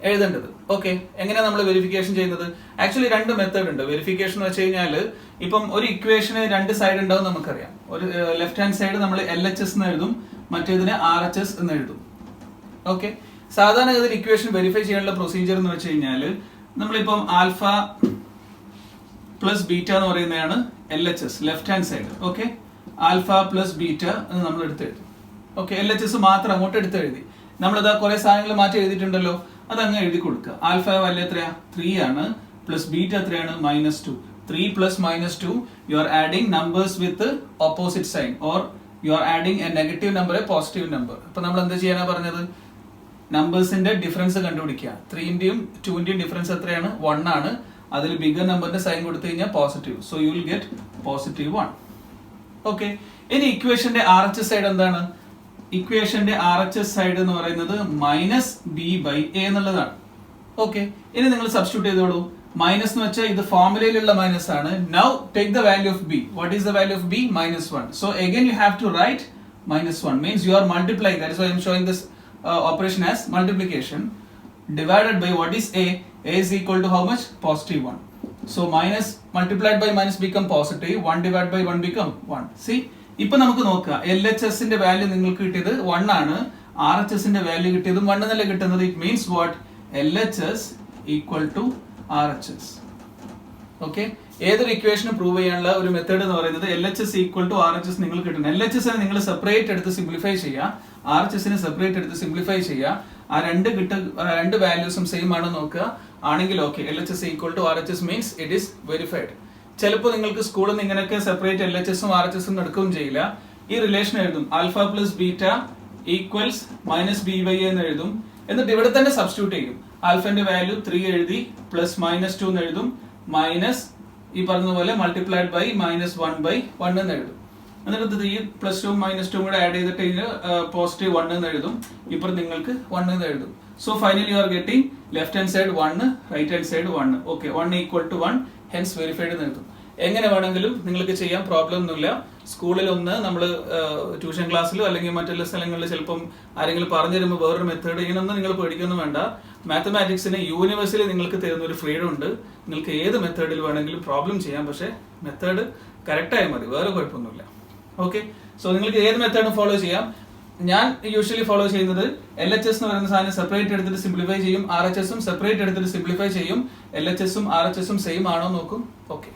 എഴുതേണ്ടത്. ഓക്കെ, എങ്ങനെയാണ് നമ്മൾ വെരിഫിക്കേഷൻ ചെയ്യുന്നത്? ആക്ച്വലി രണ്ട് മെത്തേഡ് ഉണ്ട് വെരിഫിക്കേഷൻ എന്ന് വെച്ച് കഴിഞ്ഞാൽ. ഇപ്പം ഒരു ഇക്വേഷന് രണ്ട് സൈഡ് ഉണ്ടാവും നമുക്കറിയാം. ഒരു ലെഫ്റ്റ് ഹാൻഡ് സൈഡ് നമ്മൾ LHS എന്ന് എഴുതും, മറ്റേതിന് RHS എന്ന് എഴുതും. ഓക്കെ, സാധാരണ ഇതിൽ ഇക്വേഷൻ വെരിഫൈ ചെയ്യാനുള്ള പ്രൊസീജിയർ എന്ന് വെച്ച് കഴിഞ്ഞാൽ നമ്മളിപ്പം ആൽഫ പ്ലസ് ബീറ്റ എന്ന് പറയുന്നതാണ് LHS, left hand side. Okay, alpha plus beta എന്ന് നമ്മൾ എടുത്തെഴുതും. ഓക്കെ, LHS മാത്രം അങ്ങോട്ട് എടുത്തെഴുതി. നമ്മളിതാ കുറെ സാധനങ്ങൾ മാറ്റി എഴുതിയിട്ടുണ്ടല്ലോ, അതങ്ങ് എഴുതി കൊടുക്കുക. ആൽഫ വാല്യൂ എത്രയാ? 3 ആണ്. പ്ലസ് ബീറ്റ എത്രയാണ്? Minus 2. 3 plus minus 2, you are adding numbers with opposite sign, or you are adding a negative number, a positive number. അപ്പൊ നമ്മൾ എന്ത് ചെയ്യാനാ പറഞ്ഞത്? നമ്പേഴ്സിന്റെ ഡിഫറൻസ് കണ്ടുപിടിക്കുക. 3ന്റെയും 2ന്റെയും ഡിഫറൻസ് എത്രയാണ്? 1 ആണ്. അതിൽ ബിഗർ നമ്പറിന്റെ സൈൻ കൊടുത്തു കഴിഞ്ഞാൽ positive. So you will get positive 1. Okay, ഇനി ഇക്വേഷന്റെ RHS സൈഡ് എന്താണ്? ഇക്വേഷന്റെ RHS സൈഡ് എന്ന് പറയുന്നത് മൈനസ് ബി ബൈ എ എന്നുള്ളതാണ്. ഓക്കെ, ഇനി നിങ്ങൾ സബ്സ്റ്റിറ്റ്യൂട്ട് ചെയ്തോളൂ. മൈനസ് എന്ന് വെച്ചാൽ ഇത് ഫോർമുലയിലുള്ള മൈനസ് ആണ്. Now take the value of b. What is the value of b? Minus 1. So again you have to write minus 1. Means you are multiplying. That is why I am showing this operation as multiplication divided by what is a. A is equal to how much? Positive 1. So minus multiplied by minus become positive. 1 divided by 1 become 1. See, ഇപ്പൊ നമുക്ക് നോക്കാം. LHS ന്റെ value നിങ്ങൾക്ക് കിട്ടിയത് 1 ആണ്. R H എസിന്റെ value കിട്ടിയതും 1 എന്നല്ലേ കിട്ടുന്നത്. It means what? LHS equal to RHS. Okay, ഏതൊരു ഇക്വേഷന് പ്രൂവ് ചെയ്യാനുള്ള ഒരു മെത്തേഡ് എന്ന് പറയുന്നത് LHS ഈക്വൽ ടു RHS നിങ്ങൾ കിട്ടുന്നത്. LHS നിങ്ങൾ സെപ്പറേറ്റ് എടുത്ത് സിംപ്ലിഫൈ ചെയ്യുക, RHS സെപ്പറേറ്റ് എടുത്ത് സിംപ്ലിഫൈ ചെയ്യുക. ആ രണ്ട് വാല്യൂസും സെയിം ആണോ നോക്കുക. ആണെങ്കിൽ okay, LHS equal to RHS means it is verified. ചിലപ്പോൾ നിങ്ങൾക്ക് സ്കൂളിൽ നിന്ന് ഇങ്ങനെയൊക്കെ സെപ്പറേറ്റ് LHSഉം RHSഉം എടുക്കുകയും ചെയ്യില്ല. ഈ റിലേഷൻ എഴുതും, alpha plus beta equals minus BY എന്ന് എഴുതും. എന്നിട്ട് ഇവിടെ തന്നെ സബ്സ്റ്റിറ്റ്യൂട്ട് ചെയ്യും. ആൽഫന്റെ വാല്യൂ 3 എഴുതി പ്ലസ് -2 എന്ന് എഴുതും, മൈനസ് ഈ പറഞ്ഞതുപോലെ മൾട്ടിപ്ലൈഡ് ബൈ -1/1 എന്ന് എഴുതും. എന്നിട്ട് 3 + 2 -2 കൂടെ ആഡ് ചെയ്തിട്ട് പോസിറ്റീവ് 1 എന്ന് എഴുതും. ഇപ്പോൾ നിങ്ങൾക്ക് 1 എന്ന് എഴുതും. So finally you are getting left hand side 1, right hand side 1. Okay, 1 equal to 1, hence verified എന്ന് എഴുതും. എങ്ങനെ വേണമെങ്കിലും നിങ്ങൾക്ക് ചെയ്യാൻ, പ്രോബ്ലം ഒന്നുമില്ല. സ്കൂളിൽ ഒന്ന് നമ്മൾ ട്യൂഷൻ ക്ലാസ്സിലോ അല്ലെങ്കിൽ മറ്റുള്ള സ്ഥലങ്ങളിൽ ചിലപ്പം ആരെങ്കിലും പറഞ്ഞു തരുമ്പോൾ വേറൊരു മെത്തേഡ്, ഇങ്ങനൊന്നും നിങ്ങൾ പേടിക്കൊന്നും വേണ്ട. മാത്തമാറ്റിക്സിന് യൂണിവേഴ്സിൽ നിങ്ങൾക്ക് തരുന്ന ഒരു ഫ്രീഡം ഉണ്ട്. നിങ്ങൾക്ക് ഏത് മെത്തേഡിൽ വേണമെങ്കിലും പ്രോബ്ലം ചെയ്യാം, പക്ഷേ മെത്തേഡ് കറക്റ്റായി മതി, വേറെ കുഴപ്പമൊന്നുമില്ല. ഓക്കെ, സോ നിങ്ങൾക്ക് ഏത് മെത്തേഡും ഫോളോ ചെയ്യാം. ഞാൻ യൂഷ്വലി ഫോളോ ചെയ്യുന്നത് LHS എന്ന് പറയുന്ന സാധനം സെപ്പറേറ്റ് എടുത്തിട്ട് സിംപ്ലിഫൈ ചെയ്യും, RHSഉം സെപ്പറേറ്റ് എടുത്തിട്ട് സിംപ്ലിഫൈ ചെയ്യും. LHSഉം RHSഉം സെയിം ആണോ നോക്കും. ഓക്കെ,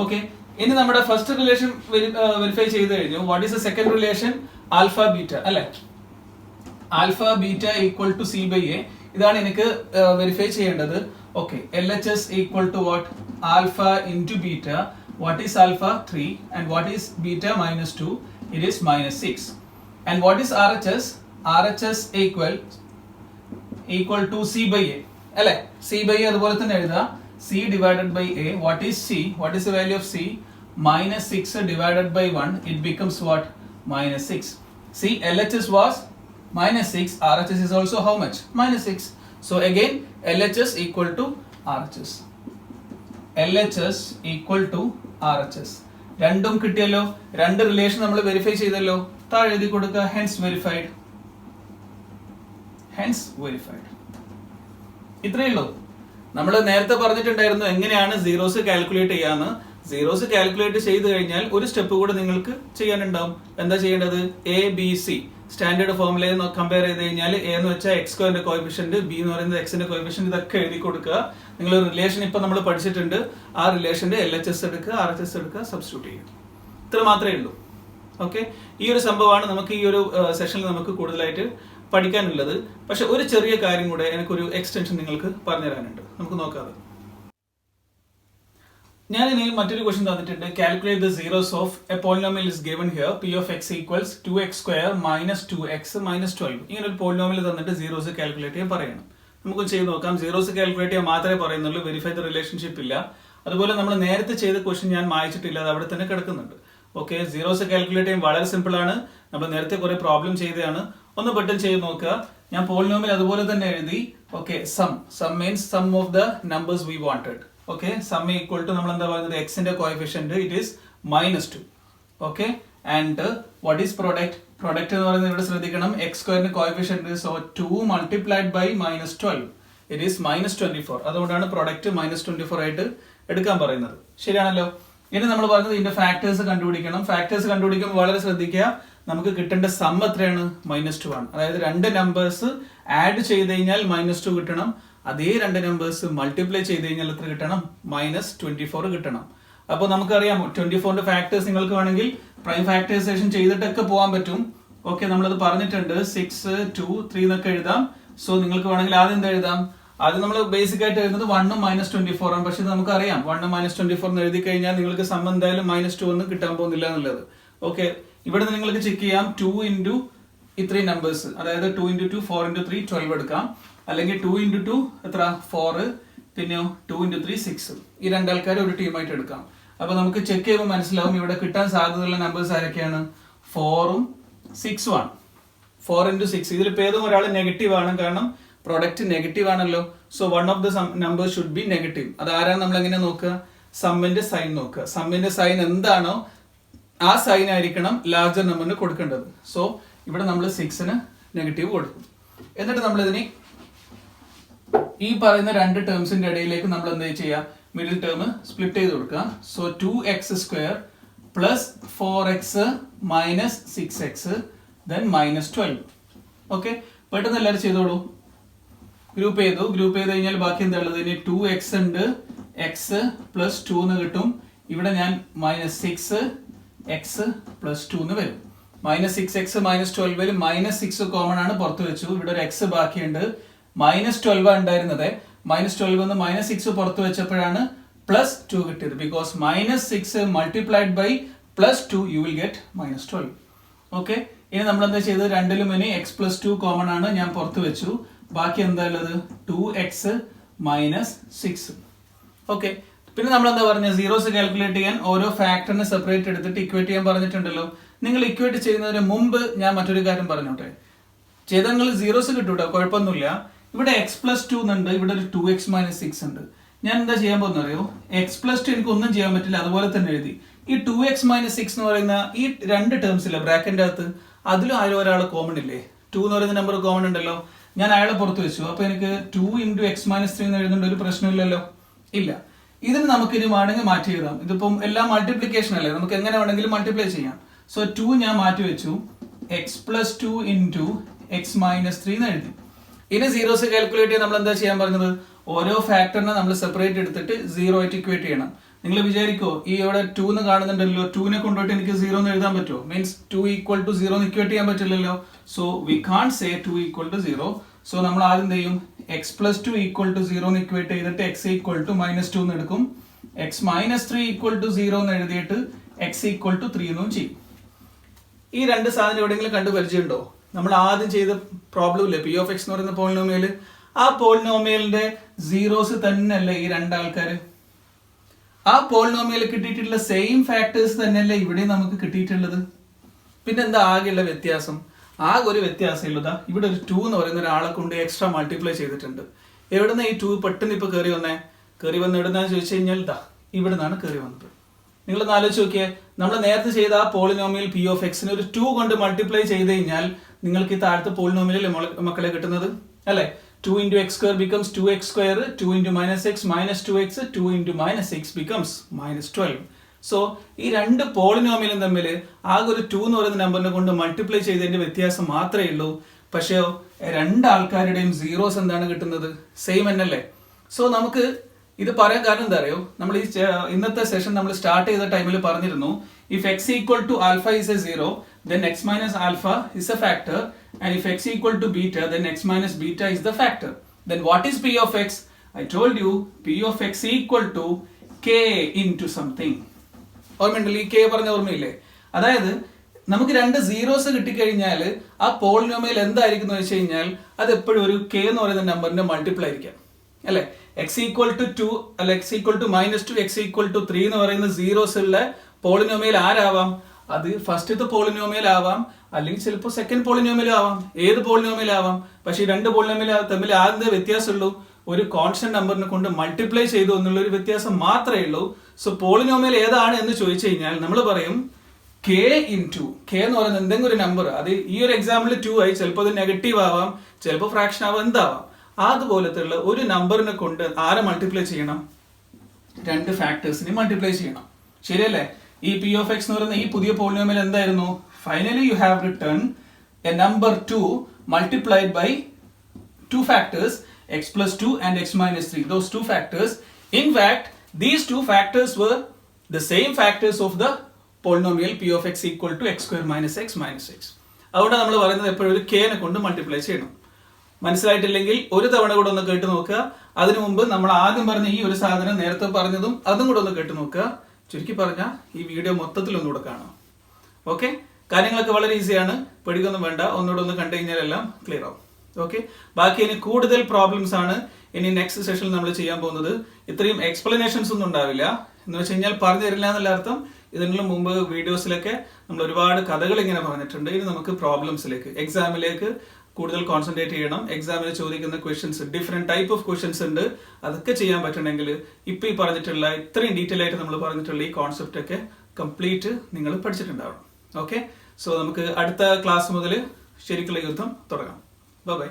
ഓക്കെ, ഇനി നമ്മുടെ ഫസ്റ്റ് റിലേഷൻ വെരിഫൈ ചെയ്ത് കഴിഞ്ഞു. What is the second relation? Alpha beta അല്ലെ. Alpha beta equal to C/A. ഇതാണ് എനിക്ക് വെരിഫൈ ചെയ്യേണ്ടത്. Okay, LHS equal to what? Alpha into beta. What is alpha? 3. And what is beta? -2. It is -6. And what is RHS? RHS equal to C/A. അല്ലെ, C/A അതുപോലെ തന്നെ എഴുതാം. C divided by A. What is C? What is the value of C? -6 divided by 1. It becomes what? -6. See, LHS was -6. RHS is also how much? -6. So again, LHS equal to RHS. LHS equal to RHS. രണ്ടും കിട്ടിയല്ലോ. രണ്ട് relation നമ്മൾ verify ചെയ്തല്ലോ. താഴെ എഴുതി കൊടുക്കുക, hence verified. ഇത്രയേ ഉള്ളൂ. നമ്മൾ നേരത്തെ പറഞ്ഞിട്ടുണ്ടായിരുന്നു എങ്ങനെയാണ് സീറോസ് കാൽക്കുലേറ്റ് ചെയ്യാന്ന്. സീറോസ് കാൽക്കുലേറ്റ് ചെയ്ത് കഴിഞ്ഞാൽ ഒരു സ്റ്റെപ്പ് കൂടെ നിങ്ങൾക്ക് ചെയ്യാനുണ്ടാവും. എന്താ ചെയ്യേണ്ടത്? ABC സ്റ്റാൻഡേർഡ് ഫോർമുലയെ കമ്പയർ ചെയ്ത് കഴിഞ്ഞാൽ A എന്ന് വെച്ചാൽ x² കോഎഫിഷ്യന്റ്, B എന്ന് പറയുന്നത് x ന്റെ കോഎഫിഷ്യന്റ്, ഇതൊക്കെ എഴുതി കൊടുക്കുക. നിങ്ങൾ റിലേഷൻ ഇപ്പൊ നമ്മൾ പഠിച്ചിട്ടുണ്ട്. ആ റിലേഷന്റെ LHS എടുക്കുക, RHS എടുക്കുക, സബ്സ്റ്റിറ്റ്യൂട്ട് ചെയ്യുക. ഇത്ര മാത്രമേ ഉള്ളൂ. ഓക്കെ, ഈ ഒരു സംഭവമാണ് നമുക്ക് ഈ ഒരു സെഷനിൽ നമുക്ക് കൂടുതലായിട്ട് പഠിക്കാനുള്ളത്. പക്ഷെ ഒരു ചെറിയ കാര്യം കൂടെ എനിക്കൊരു എക്സ്റ്റൻഷൻ നിങ്ങൾക്ക് പറഞ്ഞു തരാനുണ്ട്. നമുക്ക് നോക്കാം. ഞാൻ ഇനി മറ്റൊരു ക്വസ്റ്റ്യൻ തന്നിട്ടുണ്ട്. Calculate the zeros of a polynomial is given here. P of x equals 2x² - 2x - 12. ഇങ്ങനെ ഒരു പോളിനോമിയൽ തന്നിട്ട് സീറോസ് കാൽക്കുലേറ്റ് ചെയ്യാൻ പറയണം. നമുക്ക് ചെയ്ത് നോക്കാം. സീറോസ് കാൽക്കുലേറ്റ് ചെയ്യാൻ മാത്രമേ പറയുന്നുള്ളൂ, വെരിഫൈ ദ റിലേഷൻഷിപ്പ് ഇല്ല. അതുപോലെ നമ്മൾ നേരത്തെ ചെയ്ത ക്വസ്റ്റ്യൻ ഞാൻ മായ്ച്ചിട്ടില്ല, അത് അവിടെ തന്നെ കിടക്കുന്നുണ്ട്. ഓക്കെ, സീറോസ് കാൽക്കുലേറ്റ് ചെയ്യാൻ വളരെ സിമ്പിൾ ആണ്. നമ്മൾ നേരത്തെ കുറെ പ്രോബ്ലം ചെയ്തതാണ്. ഒന്ന് പെട്ടെന്ന് ചെയ്ത് നോക്കുക. ഞാൻ പോളിനോമിയൽ അതുപോലെ തന്നെ എഴുതി. Okay, sum means sum of the numbers we wanted. Okay, sum equal to നമ്മൾ എന്താ പറയുന്നത്? x ന്റെ coefficient it is -2. Okay, and what is product? Product എന്ന് പറയുന്നത് ഇവിടെ ശ്രദ്ധിക്കണം, x² ന്റെ coefficient. So 2 multiplied by -12 it is -24. അതുകൊണ്ടാണ് പ്രൊഡക്റ്റ് -24 ആയിട്ട് എടുക്കാൻ പറയുന്നത്. ശരിയാണല്ലോ. ഇനി നമ്മൾ പറയുന്നത് ഇതിന്റെ ഫാക്ടേഴ്സ് കണ്ടുപിടിക്കണം. ഫാക്ടേഴ്സ് കണ്ടുപിടിക്കുമ്പോൾ വളരെ ശ്രദ്ധിക്കുക, നമുക്ക് കിട്ടേണ്ട സം എത്രയാണ്? -2 ആണ്. അതായത് രണ്ട് നമ്പേഴ്സ് ആഡ് ചെയ്ത് കഴിഞ്ഞാൽ -2 കിട്ടണം. അതേ രണ്ട് നമ്പേഴ്സ് മൾട്ടിപ്ലൈ ചെയ്ത് കഴിഞ്ഞാൽ എത്ര കിട്ടണം? -24 കിട്ടണം. അപ്പോൾ നമുക്കറിയാം 24ന്റെ ഫാക്ടേഴ്സ് നിങ്ങൾക്ക് വേണമെങ്കിൽ പ്രൈം ഫാക്ടറൈസേഷൻ ചെയ്തിട്ടൊക്കെ പോകാൻ പറ്റും. ഓക്കെ, നമ്മളത് പറഞ്ഞിട്ടുണ്ട്. 6, 2, 3 എന്നൊക്കെ എഴുതാം. സോ നിങ്ങൾക്ക് വേണമെങ്കിൽ ആദ്യം എന്താ എഴുതാം? ആദ്യം നമ്മൾ ബേസിക് ആയിട്ട് എഴുതുന്നത് 1 -24 ആണ്. പക്ഷെ നമുക്കറിയാം 1 -24 എന്ന് എഴുതി കഴിഞ്ഞാൽ നിങ്ങൾക്ക് സം എന്തായാലും -2 ഒന്നും കിട്ടാൻ പോകുന്നില്ല എന്നുള്ളത്. ഓക്കെ, ഇവിടെ നിങ്ങൾക്ക് ചെക്ക് ചെയ്യാം. 2 into ഇത്രയും നമ്പേഴ്സ്, അതായത് 2 into 2 4 into 3 12 എടുക്കാം. അല്ലെങ്കിൽ 2 into 2 എത്ര? 4. പിന്നെയോ 2 into 3 6. ഈ രണ്ടാൾക്കാരെ ഒരു ടീമായിട്ട് എടുക്കാം. അപ്പൊ നമുക്ക് ചെക്ക് ചെയ്യുമ്പോൾ മനസ്സിലാവും ഇവിടെ കിട്ടാൻ സാധ്യതയുള്ള നമ്പേഴ്സ് ആരൊക്കെയാണ്? 4ഉം 6ഉം ആണ്. 4 into 6. ഇതിലിപ്പോൾ ഏതും ഒരാൾ നെഗറ്റീവ് ആണ്, കാരണം പ്രൊഡക്റ്റ് നെഗറ്റീവ് ആണല്ലോ. So one of the numbers should be negative. അത് ആരാണ് നമ്മൾ എങ്ങനെ നോക്കുക? സമ്മിന്റെ സൈൻ നോക്കുക. സമ്മിന്റെ സൈൻ എന്താണോ ആ സൈൻ ആയിരിക്കണം ലാർജർ നമ്പറിന് കൊടുക്കേണ്ടത്. സോ ഇവിടെ നമ്മൾ 6ന് നെഗറ്റീവ് കൊടുക്കും. എന്നിട്ട് നമ്മൾ ഇതിനെ ഈ പറയുന്ന രണ്ട് ടേംസിന്റെ ഇടയിലേക്ക് നമ്മൾ എന്താ ചെയ്യുക? മിഡിൽ ടേം സ്പ്ലിറ്റ് ചെയ്ത് കൊടുക്കുക. So 2x² + 4x - 6x then minus 12. Okay, പെട്ടെന്ന് എല്ലാവരും ചെയ്തോളൂ. ഗ്രൂപ്പ് ചെയ്ത് കഴിഞ്ഞാൽ ബാക്കി എന്താ ഉള്ളത്? ഇനി 2x ഉണ്ട്, x പ്ലസ് 2 എന്ന് കിട്ടും. ഇവിടെ ഞാൻ -6x പ്ലസ് 2 എന്ന് വരും. -6x -12 -6 കോമൺ ആണ്, പുറത്ത് വെച്ചു. ഇവിടെ ഒരു x ബാക്കിയുണ്ട്. -12 ഉണ്ടായിരുന്നത്. -12 എന്ന് -6 പുറത്ത് വെച്ചപ്പോഴാണ് +2 കിട്ടിയത്. Because -6 multiplied by +2 you will get -12. Okay, ഇനി നമ്മൾ എന്താ ചെയ്തത്? രണ്ടിലും ഇനി x + 2 കോമൺ ആണ്, ഞാൻ പുറത്ത് വെച്ചു. ബാക്കി എന്താ ഉള്ളത്? 2x - 6. ഓക്കെ, പിന്നെ നമ്മൾ എന്താ പറഞ്ഞത്? സീറോസ് കാൽക്കുലേറ്റ് ചെയ്യാൻ ഓരോ ഫാക്ടറിനെ സെപ്പറേറ്റ് എടുത്തിട്ട് ഇക്വേറ്റ് ചെയ്യാൻ പറഞ്ഞിട്ടുണ്ടല്ലോ. നിങ്ങൾ ഇക്വേറ്റ് ചെയ്യുന്നതിന് മുമ്പ് ഞാൻ മറ്റൊരു കാര്യം പറഞ്ഞോട്ടെ. ചെയ്താൽ നിങ്ങൾ സീറോസ് കിട്ടൂട്ടോ, കുഴപ്പമൊന്നുമില്ല. ഇവിടെ x + 2 എന്നുണ്ട്, ഇവിടെ ഒരു 2x - 6 ഉണ്ട്. ഞാൻ എന്താ ചെയ്യാൻ പോകുന്ന അറിയോ? x + 2 എനിക്ക് ഒന്നും ചെയ്യാൻ പറ്റില്ല, അതുപോലെ തന്നെ എഴുതി. ഈ 2x - 6 എന്ന് പറയുന്ന ഈ രണ്ട് ടേംസ് ഇല്ല ബ്രാക്കറ്റിന്റെ അകത്ത്, അതിലും ആരും ഒരാൾ കോമൺ ഇല്ലേ? 2 എന്ന് പറയുന്ന നമ്പർ കോമൺ ഉണ്ടല്ലോ. ഞാൻ അയാളെ പുറത്ത് വെച്ചു. അപ്പൊ എനിക്ക് 2 × x - 3 എന്ന് എഴുതുന്നുണ്ട്, ഒരു പ്രശ്നമില്ലല്ലോ. ഇല്ല, ഇതിന് നമുക്ക് ഇനി വേണമെങ്കിൽ മാറ്റി എഴുതാം. ഇതിപ്പം എല്ലാം മൾട്ടിപ്ലിക്കേഷൻ അല്ലേ, നമുക്ക് എങ്ങനെ വേണമെങ്കിലും മൾട്ടിപ്ലൈ ചെയ്യാം. സോ 2 ഞാൻ മാറ്റി വെച്ചു, x + 2 × x - 3 എന്ന് എഴുതി. ഇനി സീറോസ് കാൽക്കുലേറ്റ് ചെയ്യാൻ നമ്മൾ എന്താ ചെയ്യാൻ പറഞ്ഞത്? ഓരോ ഫാക്ടറിനെ നമ്മൾ സെപ്പറേറ്റ് എടുത്തിട്ട് 0 ആയിട്ട് ഇക്വേറ്റ് ചെയ്യണം. നിങ്ങൾ വിചാരിക്കോ ഈ ഇവിടെ 2 എന്ന് കാണുന്നുണ്ടല്ലോ, 2നെ കൊണ്ടുപോയിട്ട് എനിക്ക് 0 എന്ന് എഴുതാൻ പറ്റുമോ? മീൻസ് 2 = 0 എന്ന് ഇക്വേറ്റ് ചെയ്യാൻ പറ്റില്ലല്ലോ. So we can't say 2 = 0. So നമ്മൾ ആദ്യം എന്ത് ചെയ്യും? x + 2 = 0 എന്ന് ഇക്വേറ്റ് ചെയ്തിട്ട് x = -2 എന്ന് എടുക്കും. x - 3 = 0 എന്ന് എഴുതിയിട്ട് x = 3 എന്നും ചെയ്യും. ഈ രണ്ട് സാധനം എവിടെയെങ്കിലും കണ്ടു പരിചയമുണ്ടോ? നമ്മൾ ആദ്യം ചെയ്ത പ്രോബ്ലം ഇല്ലേ, p of x എന്ന് പറയുന്ന പോളിനോമിയൽ. ആ പോളിനോമിയലിന്റെ സീറോസ് തന്നെയല്ലേ ഈ രണ്ടാൾക്കാര്? ആ പോളിനോമിയൽ കിട്ടിയിട്ടുള്ള സെയിം ഫാക്ടേഴ്സ് തന്നെയല്ലേ ഇവിടെ നമുക്ക് കിട്ടിയിട്ടുള്ളത്? പിന്നെ എന്താ ആകെയുള്ള വ്യത്യാസം? ആകെ ഒരു വ്യത്യാസം ഉള്ളതാ, ഇവിടെ ഒരു 2 എന്ന് പറയുന്ന ഒരാളെ കൊണ്ട് എക്സ്ട്രാ മൾട്ടിപ്ലൈ ചെയ്തിട്ടുണ്ട്. എവിടുന്ന ഈ 2 പെട്ടെന്ന് ഇപ്പൊ കയറി വന്ന് എവിടുന്നാന്ന് ചോദിച്ചു കഴിഞ്ഞാൽ ഇവിടെ നിന്നാണ് കയറി വന്നത്. നിങ്ങളൊന്ന് ആലോചിച്ച് നോക്കിയേ, നമ്മൾ നേരത്തെ ചെയ്ത ആ പോളിനോമിയൽ p of x ഒരു 2 കൊണ്ട് മൾട്ടിപ്ലൈ ചെയ്ത് കഴിഞ്ഞാൽ നിങ്ങൾക്ക് ഈ താഴത്തെ പോളിനോമിയൽ മക്കളെ കിട്ടുന്നത് അല്ലെ? 2 × x² becomes 2x², 2 × -x -2x, 2 × -6 becomes -12. So ഈ രണ്ട് പോളിനോമിയലും തമ്മിൽ ആകെ ഒരു 2 എന്ന് പറയുന്ന നമ്പറിനെ കൊണ്ട് മൾട്ടിപ്ലൈ ചെയ്തതിന്റെ വ്യത്യാസം മാത്രമേ ഉള്ളൂ. പക്ഷേ രണ്ടാൾക്കാരുടെയും സീറോസ് എന്താണ് കിട്ടുന്നത്? സെയിം എന്നല്ലേ? സോ നമുക്ക് ഇത് പറയാൻ കാരണം എന്താ അറിയോ? നമ്മൾ ഈ ഇന്നത്തെ സെഷൻ നമ്മൾ സ്റ്റാർട്ട് ചെയ്ത ടൈമിൽ പറഞ്ഞിരുന്നു, if x = alpha is a 0, then x - alpha is a factor, and if x = beta, then x - beta is the factor. Then what is p of x? I told you p of x = k into something. ഓർമ്മയുണ്ടല്ലോ, ഈ k പറഞ്ഞ ഓർമ്മയില്ലേ? അതായത് നമുക്ക് രണ്ട് zeros കിട്ടിക്കഴിഞ്ഞാൽ ആ polynomial എന്തായിരിക്കും എന്ന് വെച്ച് കഴിഞ്ഞാൽ അത് എപ്പോഴും ഒരു k എന്ന് പറയുന്ന നമ്പറിന്റെ മൾട്ടിപ്പിൾ ആയിരിക്കാം അല്ലെ? x = 2 അല്ല, x = -2, x = 3 എന്ന് പറയുന്ന സീറോസ് ഉള്ള പോളിനോമിയൽ ആരാവാം? അത് ഫസ്റ്റത്തെ പോളിനോമിയൽ ആവാം, അല്ലെങ്കിൽ ചിലപ്പോൾ സെക്കൻഡ് പോളിനോമിയൽ ആവാം, ഏത് പോളിനോമിയൽ ആവാം. പക്ഷെ ഈ രണ്ട് പോളിനോമിയൽ തമ്മിൽ ആദ്യത്തെ വ്യത്യാസമുള്ളൂ, ഒരു കോൺസ്റ്റന്റ് നമ്പറിനെ കൊണ്ട് മൾട്ടിപ്ലൈ ചെയ്തു എന്നുള്ള ഒരു വ്യത്യാസം മാത്രമേ ഉള്ളൂ. സോ പോളിനോമിയൽ ഏതാണ് എന്ന് ചോദിച്ചു കഴിഞ്ഞാൽ നമ്മൾ പറയും k എന്ന് പറയുന്ന എന്തെങ്കിലും ഒരു നമ്പർ. അത് ഈ ഒരു എക്സാമ്പിൾ 2 ആയി, ചിലപ്പോൾ അത് നെഗറ്റീവ് ആവാം, ചിലപ്പോൾ ഫ്രാക്ഷൻ ആവാം, എന്താവാം. അതുപോലത്തെ ഉള്ള ഒരു നമ്പറിനെ കൊണ്ട് ആരെ മൾട്ടിപ്ലൈ ചെയ്യണം? രണ്ട് ഫാക്ടേഴ്സിനെ മൾട്ടിപ്ലൈ ചെയ്യണം, ശരിയല്ലേ? ഈ p of x എന്ന് പറയുന്ന ഈ പുതിയ പോളിനോമിയൽ എന്തായിരുന്നു? Finally you have return A number 2 multiplied by two factors, x + 2 and x - 3. Those two factors, in fact these two factors were the same factors of the polynomial p of x = x² - x - 6. അതുകൊണ്ട് നമ്മൾ പറയുന്നത് എപ്പോഴും ഒരു k നെ കൊണ്ട് multiply ചെയ്യണം. മനസ്സിലായിട്ടില്ലെങ്കിൽ ഒരു തവണ കൂടെ ഒന്ന് കേട്ട് നോക്കുക. അതിനു മുമ്പ് നമ്മൾ ആദ്യം പറഞ്ഞ ഈ ഒരു സാധനം നേരത്തെ പറഞ്ഞതും അതും കൂടെ ഒന്ന് കേട്ട് നോക്കുക. ചുരുക്കി പറഞ്ഞാൽ ഈ വീഡിയോ മൊത്തത്തിൽ ഒന്നുകൂടെ കാണാം. ഓക്കെ, കാര്യങ്ങളൊക്കെ വളരെ ഈസിയാണ്, പേടിക്കൊന്നും വേണ്ട. ഒന്നുകൂടെ ഒന്ന് കണ്ടു കഴിഞ്ഞാൽ എല്ലാം ക്ലിയർ ആവും. ഓക്കെ, ബാക്കി ഇനി കൂടുതൽ പ്രോബ്ലംസ് ആണ് ഇനി നെക്സ്റ്റ് സെഷനിൽ നമ്മൾ ചെയ്യാൻ പോകുന്നത്. ഇത്രയും എക്സ്പ്ലനേഷൻസ് ഒന്നും ഉണ്ടാവില്ല, എന്ന് വെച്ച് കഴിഞ്ഞാൽ പറഞ്ഞു തരില്ല എന്നുള്ള അർത്ഥം. ഇതിനുള്ള മുമ്പ് വീഡിയോസിലൊക്കെ നമ്മൾ ഒരുപാട് കഥകൾ ഇങ്ങനെ പറഞ്ഞിട്ടുണ്ട്. ഇനി നമുക്ക് പ്രോബ്ലംസിലേക്ക്, എക്സാമിലേക്ക് കൂടുതൽ കോൺസെൻട്രേറ്റ് ചെയ്യണം. എക്സാമിന് ചോദിക്കുന്ന questions, different type of questions ഉണ്ട്. അതൊക്കെ ചെയ്യാൻ പറ്റണമെങ്കിൽ ഇപ്പൊ ഈ പറഞ്ഞിട്ടുള്ള ഇത്രയും ഡീറ്റെയിൽ ആയിട്ട് നമ്മൾ പറഞ്ഞിട്ടുള്ള ഈ കോൺസെപ്റ്റ് ഒക്കെ കംപ്ലീറ്റ് നിങ്ങൾ പഠിച്ചിട്ടുണ്ടാവണം. ഓക്കെ, സോ നമുക്ക് അടുത്ത ക്ലാസ് മുതൽ ശരിക്കുള്ള യുദ്ധം തുടങ്ങാം. ബൈ.